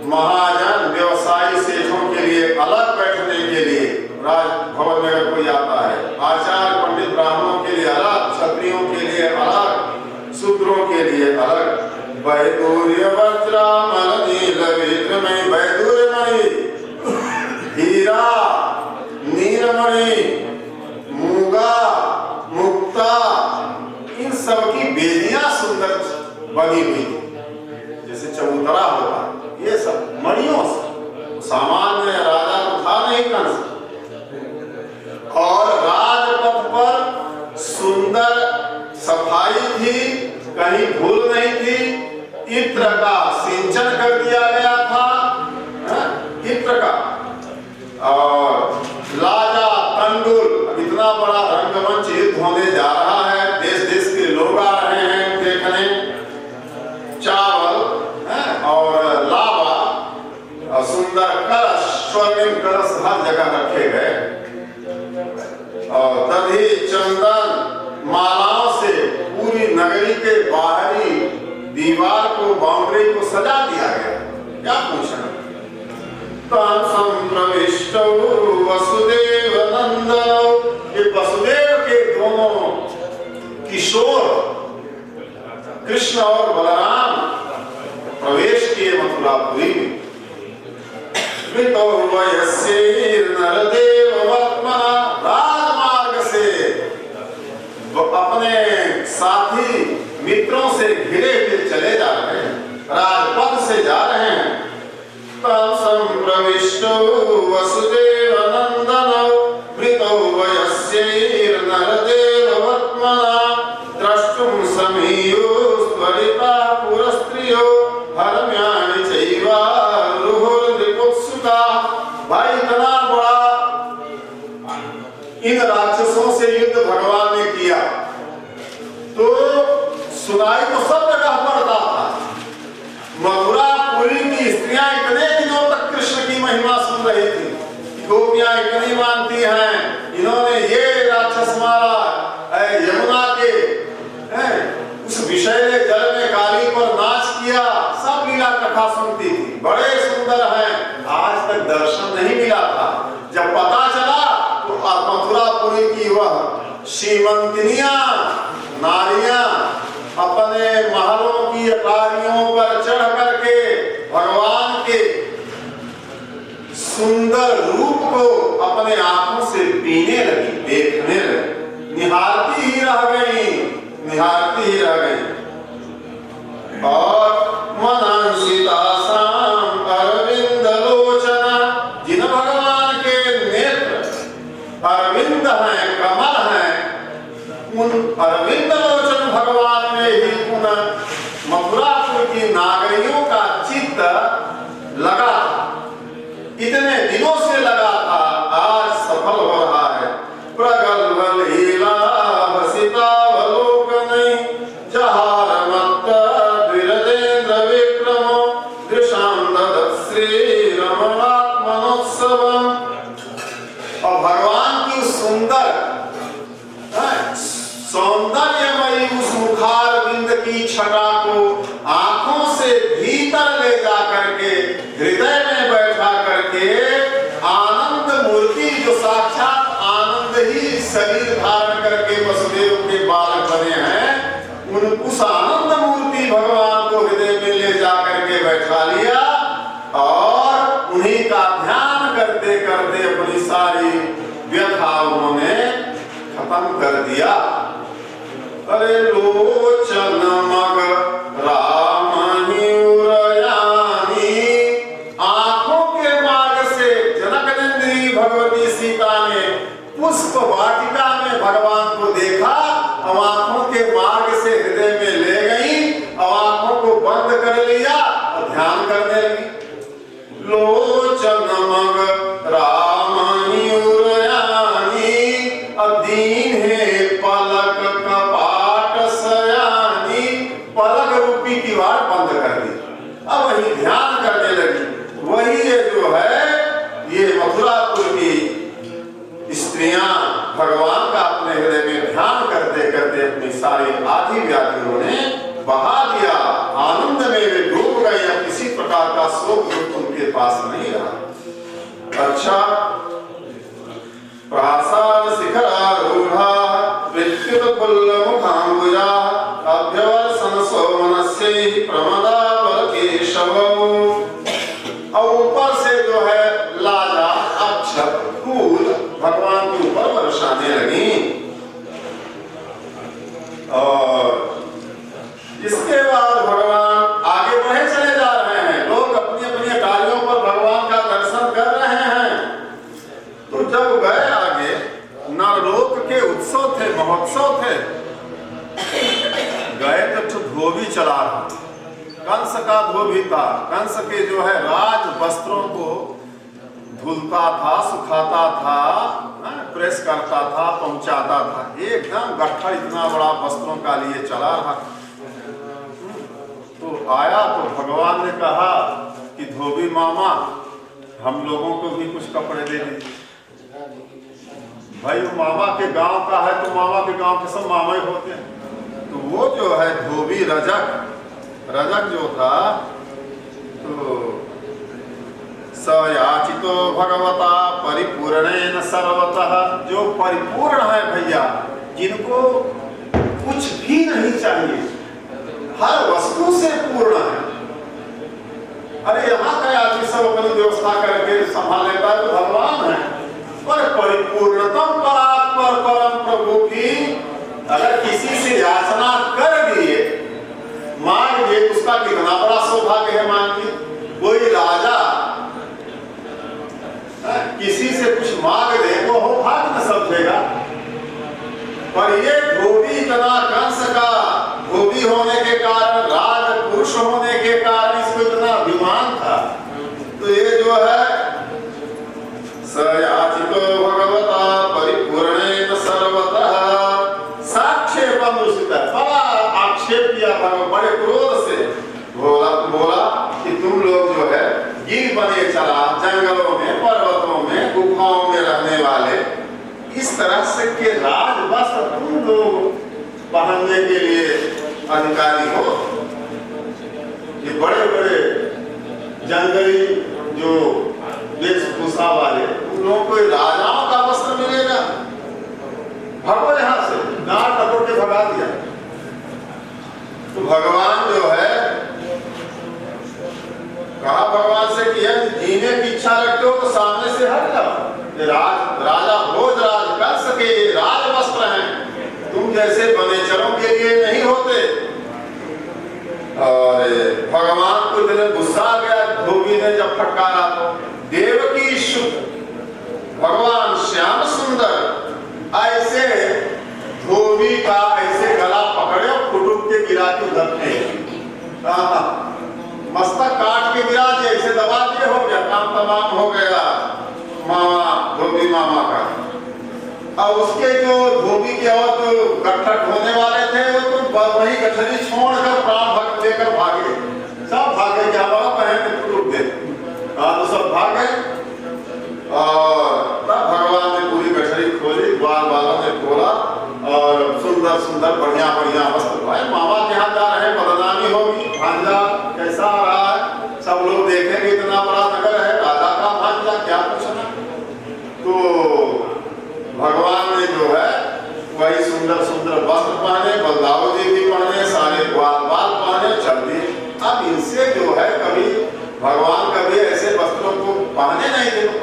महाजन व्यवसायी सेठों के लिए अलग बैठने के लिए राजभवन में अगर कोई आता है, आचार्य पंडित ब्राह्मणों के लिए अलग, क्षत्रियों के लिए अलग, शूद्रों के लिए अलग। वैदूर्य वज्रामल नीलविद्रमणि, वैदूर्यमणि, हीरा, नीलमणि, मूंगा, मुक्ता, इन सब की बेदियां सुंदर बनी हुई, जैसे चबूतरा होता, ये सब मणियों से। सामान्य राजा को नहीं कंस। और राजपथ पर सुंदर सफाई थी, कहीं धूल नहीं थी, इत्र का सिंचन कर दिया गया था, इत्र का। और लाजा तंडुल, इतना बड़ा रंगमंच युद्ध होने जा रहा है, देश देश के लोग आ रहे हैं देखने। चावल और लावा और सुंदर कलश, स्वर्णिम कलश हर जगह रखे गए। और दधी चंदन मालाओं से पूरी नगरी के बाहरी दीवार को, बाउंड्री को सजा दिया गया। क्या पूछना? संप्रविष्टो वसुदेव नंदनो, ये वसुदेव के दोनों किशोर कृष्ण और बलराम प्रवेश किए मथुरापुरी में। वृतो वयस्यैर् नरदेव वर्त्मना, राजमार्ग से अपने साथी मित्रों से घिरे हुए चले जा रहे हैं, राजपथ से जा रहे हैं। तम संप्रविष्टो वसुदेव नंदनो वृतो वयस्यैर् नरदेव वर्त्मना द्रष्टुं समीयो त्वरिता पुरस्त्रियो हरम्यानि चैवारुहुर्नृपोत्सुका। भाई इतना बड़ा इन राक्षसों से युद्ध भगवान ने किया तो सुनाई तो सब जगह पड़ता था। मथुरापुरी की स्त्रियां इतने दिनों तक कृष्ण की महिमा सुन रही थी, गोपियां इतनी मानती हैं, इन्होंने ये राक्षस मारा, यमुना के उस विषैले जल में काली पर नाच किया, सब लीला कथा सुनती थी, बड़े सुंदर हैं। आज तक दर्शन नहीं मिला था। जब पता चला तो मथुरापुरी की वह श्रीमंतिनियां नारियां अपने महलों की अटारियों पर चढ़ करके भगवान के सुंदर रूप को अपने आंखों से पीने लगी, देखने लगी, निहारती ही रह गई, निहारती ही रह गई। और मनांसितासाम अरविंद लोचना, जिन भगवान के नेत्र अरविंद हैं, कमल हैं, उन अरविंद लोचन भगवान में ही पुनः मथुरापुर की नागरियों का चित्त लगा था। इतने दिनों से लगा था, आज सफल हो रहा है। प्रगल्भ लीला वसितावलोकनै जहार मत्त द्विरजेन्द्र विक्रमो दृशां ददत् श्री रमणात्मनोत्सवम्। और भगवान की सुंदर सौंदर्यमयी उस मुखारविंद की छटा को आंखों से भीतर ले जा करके, हृदय में बैठा करके, आनंद मूर्ति जो साक्षात आनंद ही शरीर धारण करके वसुदेव के बालक बने हैं, उस आनंद मूर्ति भगवान को हृदय में ले जा करके बैठा लिया और उन्हीं का ध्यान करते करते अपनी सारी व्यथा उन्होंने खत्म कर दिया। अरे लोचन मग राम उरयानी, आंखों के मार्ग से जनकनंदिनी भगवती सीता ने पुष्प वाटिका में भगवान को देखा, अब आंखों के मार्ग से हृदय में ले गई, अब आंखों को बंद कर लिया और ध्यान करने लगी। लोचन मग राम उरयानी, अधीन है पलक कपाट सयानी, पलक रूपी दीवार बंद कर दी, अब वही ध्यान करने लगी। वही ये जो है, ये मथुरापुर की स्त्रियां भगवान का अपने हृदय में ध्यान करते करते अपनी सारी आधी व्याधि उन्होंने बहा दिया, आनंद में वे डूब गए, अब किसी प्रकार का शोक दुख उनके पास नहीं रहा। अच्छा, प्रासाद शिखरारूढ़ा विद्युत पुल्ल मुखाम्बुजा अभ्यवर्षण सोमनस्यैः प्रमदावल केशवौ। और ऊपर से जो है लाजा अक्षत फूल भगवान के ऊपर बरसाने लगी। और इसके बाद भगवान आगे बढ़े चले जा रहे हैं, लोग अपनी अपनी अटारियों पर भगवान का दर्शन कर रहे हैं। परलोक के उत्सव थे, महोत्सव थे। गए तो धोबी चला रहा, कंस का धोबी था। कंस के जो है राज वस्त्रों को धुलता था, सुखाता था, प्रेस करता था, पहुंचाता था। एकदम गट्ठर इतना बड़ा वस्त्रों का लिए चला रहा। तो आया तो भगवान ने कहा कि धोबी मामा हम लोगों को भी कुछ कपड़े दे दीजिए। भाई वो मामा के गांव का है तो मामा के गांव के सब मामा ही होते हैं। तो वो जो है धोबी रजक जो था, तो सयाचितो भगवता परिपूर्णेन सर्वतः, जो परिपूर्ण है भैया, जिनको कुछ भी नहीं चाहिए, हर वस्तु से पूर्ण है। अरे यहाँ का आदमी सब अपनी व्यवस्था करके संभाल लेता है तो भगवान है। पर परिपूर्णतम परात्पर परम प्रभु की अगर किसी से याचना कर दिए, मांग दिए, उसका कितना बड़ा सौभाग्य है। मांगिए कोई राजा किसी से कुछ मांग दे, वो हो भाग न समझेगा। पर ये धोबी इतना कंस का धोबी होने के कारण, राज पुरुष होने के कारण इसको इतना अभिमान था। तो ये जो है सयाचितो भगवता परिपूर्णेन सर्वतः साक्षेपम दुष्टा, बड़ा आक्षेप किया भगवान, बड़े क्रोध से बोला कि तुम लोग जो है गिर बने चला, जंगलों में, पर्वतों में, गुफाओं में रहने वाले, इस तरह से के राज वस्त्र तुम लोग पहनने के लिए अधिकारी हो। ये बड़े बड़े जंगली जो वेशभूषा वाले, उन लोगों को राजाओं का वस्त्र मिलेगा? भगो यहाँ से, डांट डपट के भगा दिया। तो भगवान जो है कहा भगवान से कि यदि जीने की इच्छा रखते हो तो सामने से हट जाओ। राजा भोजराज कंस के राज वस्त्र हैं, तुम जैसे वनेचरों के लिए नहीं होते। और भगवान को इतने गुस्सा आ गया धोबी ने जब फटकारा तो देवकी शुद्ध भगवान श्याम सुंदर ऐसे धोबी का ऐसे गला पकड़े और फुटुक के गिरा के धरते, मस्तक काट के गिरा दिए, ऐसे दबा दिए, हो गया काम तमाम हो गया मामा, धोबी मामा का। और उसके जो धोबी के और जो गट्ठर होने वाले थे वो तो वही गठरी छोड़कर प्राण भक्त लेकर भागे, सब भागे, क्या बाबा पहन के टूट गए, तो सब भागे। और तब भगवान ने पूरी गठरी खोली, ग्वाल वालों ने खोला और सुंदर सुंदर बढ़िया बढ़िया वस्त्र पाए। मामा के यहाँ जा रहे, बदनामी होगी, भांजा कैसा आ रहा है, सब लोग देखेंगे, इतना बड़ा नगर है, राजा का भांजा, क्या पूछना। तो भगवान ने जो है वही सुंदर सुंदर वस्त्र पहने, बलदाऊ जी भी पहने, सारे ग्वाल बाल पहने, चल दिए। अब इनसे जो है कभी भगवान कभी ऐसे वस्त्रों को पहने नहीं थे, तो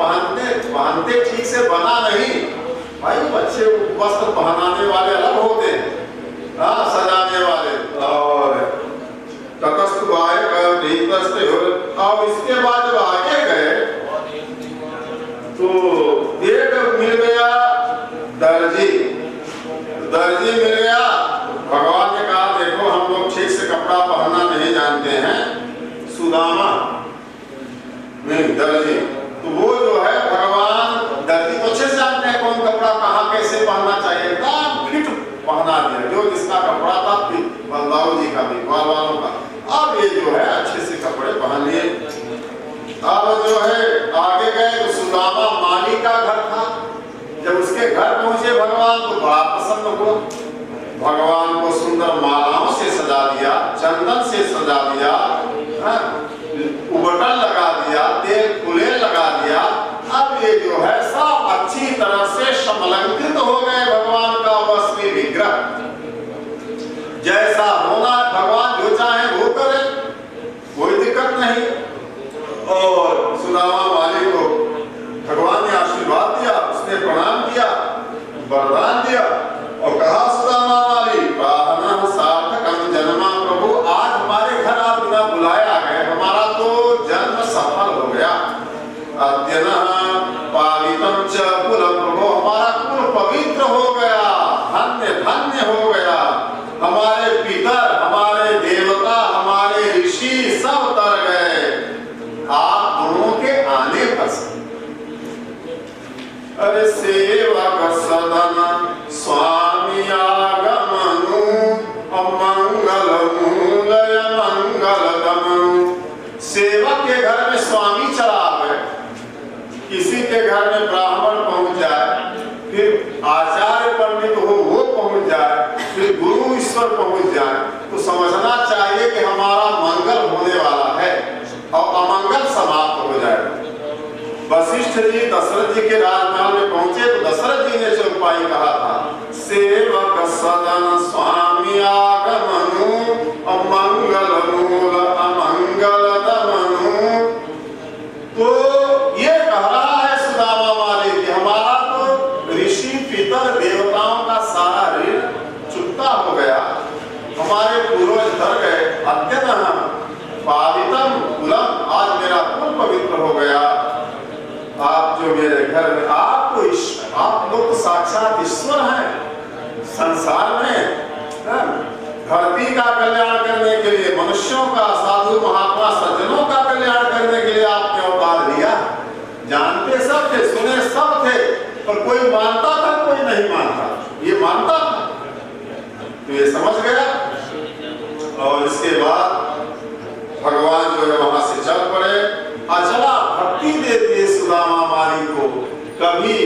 पहनते ठीक से बना नहीं भाई। बच्चे वस्त्र पहनाने वाले अलग होते हैं, सजाने वाले। और तटस्थ आए और इसके बाद जब आगे गए तो एक मिल गया दर्जी मिल गया। भगवान ने कहा देखो हम लोग ठीक से कपड़ा पहनना नहीं जानते हैं, सुदामा नहीं दर्जी। तो वो जो है भगवान दर्जी तो अच्छे से जानते हैं कौन कपड़ा कहाँ कैसे पहनना चाहिए, एकदम फिट पहना दिया, जो जिसका कपड़ा था बलदाऊ जी का भी, ग्वाल वालों का। अब ये जो है अच्छे से कपड़े पहन लिए। अब जो है आगे गए तो सुदामा माली का घर था। जब उसके घर पहुंचे भगवान तो बड़ा प्रसन्न हुआ, भगवान को सुंदर मालाओं से सजा दिया, चंदन से सजा दिया, उबटन लगा दिया, तेल कुलेल लगा दिया। अब ये जो है सब अच्छी तरह से समलंकृत हो गए भगवान का वस्त्र विग्रह। जैसा होना भगवान जो चाहे वो करे, कोई दिक्कत नहीं। और सुदामा वाली को भगवान ने आशीर्वाद दिया, उसने प्रणाम किया, वरदान दिया और कहा सुदामा वाली प्रार्थना सार्थकम जन्मा, प्रभु आज हमारे घर आप बिना बुलाए आ गए, हमारा तो जन्म सफल हो गया। अद्यनः पावितम च कुलम, प्रभु हमारा कुल पवित्र जिसके घर में ब्राह्मण पहुंच जाए, फिर आचार्य पंडित हो वो पहुंच जाए, फिर गुरु ईश्वर पहुंच जाए, तो समझना चाहिए कि हमारा मंगल होने वाला है और अमंगल समाप्त हो जाए। वशिष्ठ जी दशरथ जी के राजमहल में पहुंचे तो दशरथ जी ने चौपाई कहा था, सेवक सदन स्वामी आगमनु अमंगल मूल अमंगल दमनु। तो ये कह रहा है सुदामा वाले कि हमारा तो ऋषि पितर देवताओं का सारा ऋण चुकता हो गया, हमारे पूर्वज धर गए, अद्यतः पावितम कुलम, आज मेरा कुल पवित्र हो गया। आप जो मेरे घर में, आप लोग तो साक्षात ईश्वर हैं संसार में। धरती का कल्याण करने के लिए, मनुष्यों का, साधु महात्मा सज्जनों का कल्याण करने के लिए आपने अवतार लिया। जानते सब थे, सुने सब थे, पर कोई मानता था कोई नहीं मानता। ये मानता था तो ये समझ गया, और इसके बाद भगवान जो है वहां से चल पड़े। अचला भक्ति दे दिए सुदामा माली को, कभी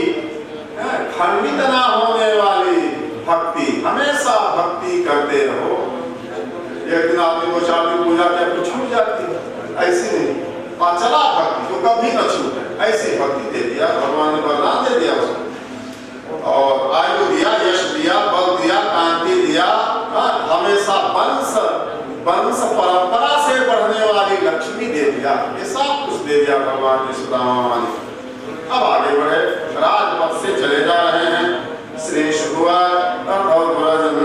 खंडित ना होने वाली भक्ति, हमेशा भक्ति करते रहो। एक दिन आपने 2-4 दिन पूजा किया तो छूट जाती है, ऐसी नहीं, अचला भक्ति तो कभी न छूटे, ऐसी भक्ति दे दिया भगवान ने, वरदान दे दिया उसको, और आयु दिया, यश दिया, बल दिया, कांति दिया, हमेशा वंश परंपरा से बढ़ने वाली लक्ष्मी दे दिया। ये सब कुछ दे दिया भगवान ने सुदामा वाली। अब आगे बढ़े, राजपथ से चले जा रहे हैं। श्री शुभवार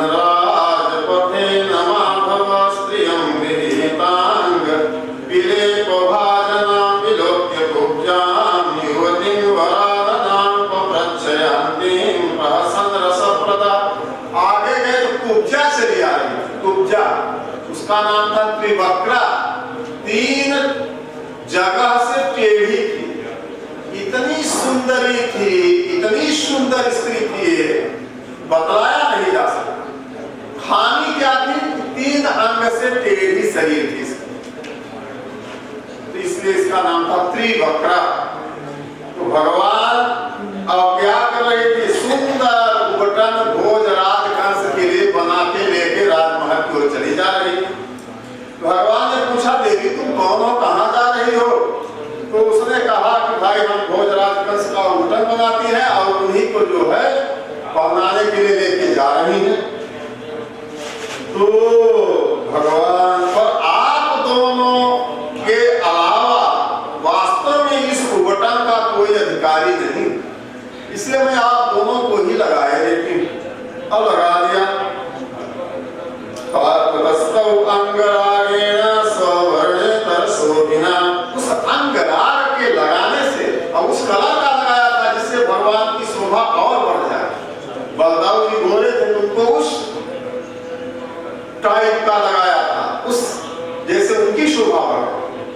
राजपथे नमाभव स्त्रियं विहितांग विलेप भाजनां विलोक्य कुब्जां युवतीं वराननां पप्रच्छयन्तीं प्रहसन रसप्रदा। आगे गए तो कुब्जा चली आ रही, कुब्जा उसका नाम था त्रिवक्रा, 3 जगह से टेढ़ी थी, इतनी सुंदरी थी, इतनी सुंदर स्त्री थी, बतलाया नहीं जा सकता। खानी क्या थी, 3 अंग से टेढ़ी शरीर थी इसकी, तो इसलिए इसका नाम था त्रिवक्रा। तो भगवान अब क्या कर रहे थे, सुंदर उपटन भोज राजहंस के लिए बना के लेके राजमहल की ओर चली जा रही। भगवान ने पूछा, देवी तुम कौन हो, कहाँ जा रही हो? तो उसने कहा कि भाई हम भोज राजहंस का उपटन बनाती है और उन्हीं को जो है पहनाने के लिए लेके जा रही है। तो भगवान, पर आप दोनों के अलावा वास्तव में इस उपटन का कोई अधिकारी नहीं, इसलिए मैं आप दोनों को ही लगाए देती हूँ। अब लगा दिया। अंगरागेण स्ववर्णेतर शोभिना, उस अंगराग के लगाने से और उस कला का लगाया था जिससे भगवान की शोभा और बढ़ जाए। बलदाऊ जी बोले थे तुमको उस टाइप का लगाया था, उस जैसे उनकी शोभा बढ़े।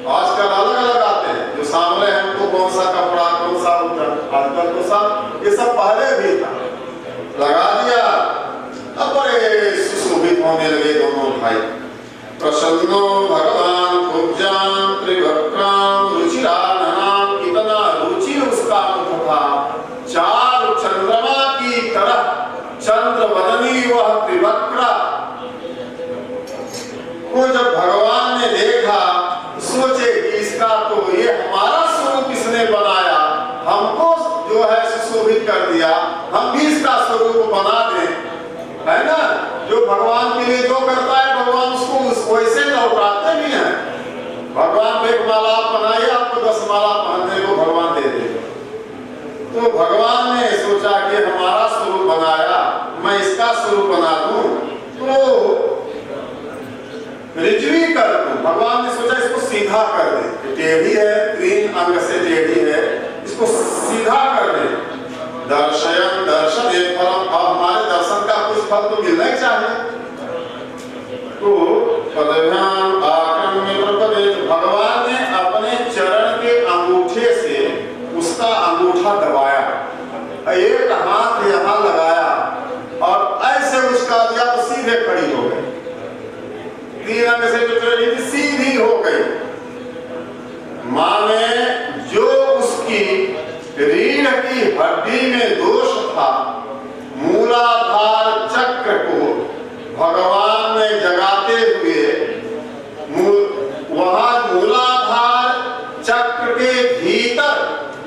आजकल अलग अलग आते हैं, जो सामने हैं उनको कौन सा कपड़ा, कौन सा उपटन, आजकल तो सब ये सब पहले भी था, लगा दिया। अब बड़े सुशोभित होने लगे दोनों भाई। प्रसन्नो भगवान कुब्जां त्रिवक्रां रुचिराननां, कितना रुचि उसका मुख था, 4 चंद्रमा की तरह चंद्रवदनी वह त्रिवक्रा को जब भगवान ने देखा, सोचे कि इसका तो ये हमारा स्वरूप इसने बनाया, हमको जो है सुशोभित कर दिया, हम भी इसका स्वरूप बना दें, है ना। जो भगवान के लिए जो करता है भगवान उसको वैसे लौटाते भी हैं। भगवान एक माला बनाइए, आपको 10 माला पहनने को भगवान दे देगा। तो भगवान ने सोचा कि हमारा स्वरूप बनाया, मैं इसका स्वरूप बना दूं, तो रिजवी कर दूं। भगवान ने सोचा इसको सीधा कर दे, टेढ़ी है, 3 अंग से टेढ़ी है, इसको सीधा कर दे। दर्शयन दर्शन एक फल, अब हमारे दर्शन का कुछ फल तो मिलना ही चाहिए। तो पदभ्याम आक्रम्य प्रपदे, भगवान ने अपने चरण के अंगूठे से उसका अंगूठा दबाया, एक हाथ यहाँ लगाया और ऐसे उसका दिया तो सीधे खड़ी हो गई। 3 अंग से जो चढ़ी थी सीधी हो गई। माने जो उसकी भगवान में जगाते हुए वहां मूलाधार चक्र के भीतर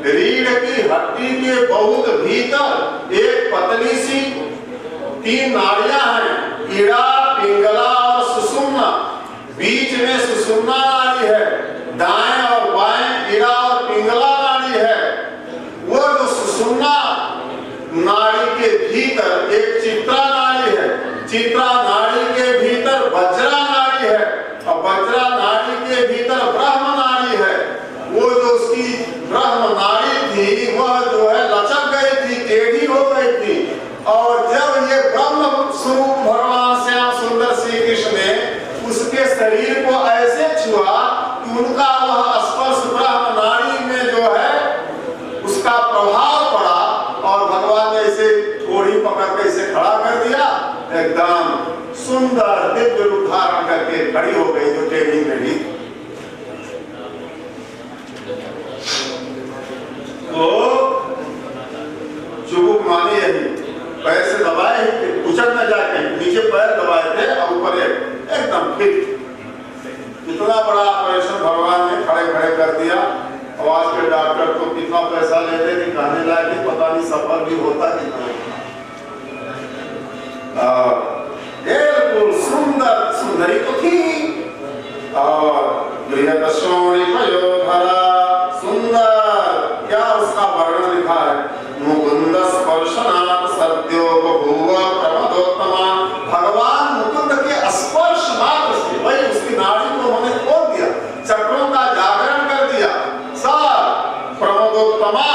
रीढ़ की हड्डी के बहुत भीतर एक पतली सी 3 नाड़ियां हैं, ईड़ा, पिंगला और सुषुम्ना। बीच में सुषुम्ना नाड़ी है, दाएं और बाएं ईड़ा और पिंगला नाड़ी है। वो जो सुषुम्ना नाड़ी के भीतर एक चित्रा नाड़ी है, चित्रा नाड़ी के भीतर वज्रा नाड़ी है और वज्रा नाड़ी के भीतर ब्रह्म नाड़ी है। वो जो उसकी ब्रह्म नाड़ी थी वह जो है लचक गई थी, टेढ़ी हो गई थी। और जब ये ब्रह्म स्वरूप भगवान श्याम सुंदर श्री कृष्ण ने उसके शरीर को ऐसे छुआ कि उनका वह स्पर्श ब्रह्म नाड़ी में जो है उसका प्रभाव पड़ा और भगवान ने इसे थोड़ी पकड़ के इसे खड़ा कर दिया, एकदम सुंदर दिव्य रूप धारण करके खड़ी हो गई जो टेढ़ी मेढ़ी। तो चुबुक माने यही, पैर से दबाए उछल न जाके नीचे पैर दबाए थे और ऊपर एकदम फिट। इतना बड़ा ऑपरेशन भगवान ने खड़े खड़े कर दिया। आवाज के डॉक्टर को कितना पैसा लेते कि कहने लायक पता नहीं, सफल भी होता कि बिल्कुल सुंदर सुंदरी तो थी। और सुंदर क्या उसका वर्णन लिखा है, मुकुंद स्पर्शनात् सद्यो बभूव प्रमदोत्तमा। भगवान मुकुंद के स्पर्श मात्र से वही उसकी नाड़ी को उन्होंने खोल दिया, चक्रों का जागरण कर दिया। सब प्रमदोत्तमा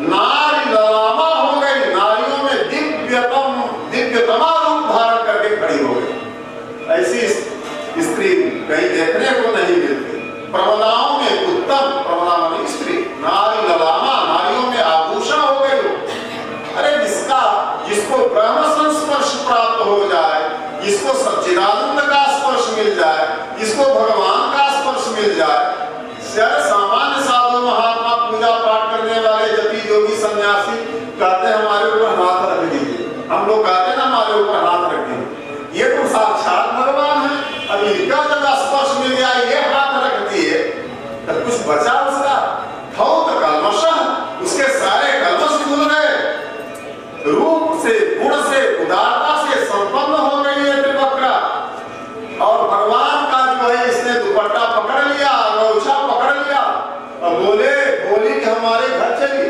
नारी ललामा हो गई, नारियों में दिव्यतमा रूप धारण करके खड़ी हो गई। ऐसी स्त्री कहीं देखने को नहीं मिलती। प्रमदाओं में उत्तम, प्रमदा में स्त्री, नारी ललामा, नारियों में आभूषण हो गई। अरे जिसको ब्रह्म संस्पर्श प्राप्त हो जाए, जिसको सच्चिदानंद का स्पर्श मिल जाए, जिसको भगवान का स्पर्श मिल जाए, सामान्य साधु महात्मा पूजा पाठ करने वाले जति योगी सन्यासी कहते हैं हमारे ऊपर हाथ रख दीजिए, हम लोग कहते हैं ना हमारे ऊपर हाथ रख दीजिए। ये तो साक्षात भगवान है। अब इनका जब स्पर्श मिल गया, ये हाथ रख दिए तो कुछ बचा उसका धौत कल्मषः, उसके सारे कल्मष धुल गए। रूप से, गुण से, उदारता से संपन्न हो गई है त्रिवक्रा। और भगवान का जो है इसने दुपट्टा पकड़ लिया, गौछा पकड़ लिया और बोली कि हमारे घर चलिए।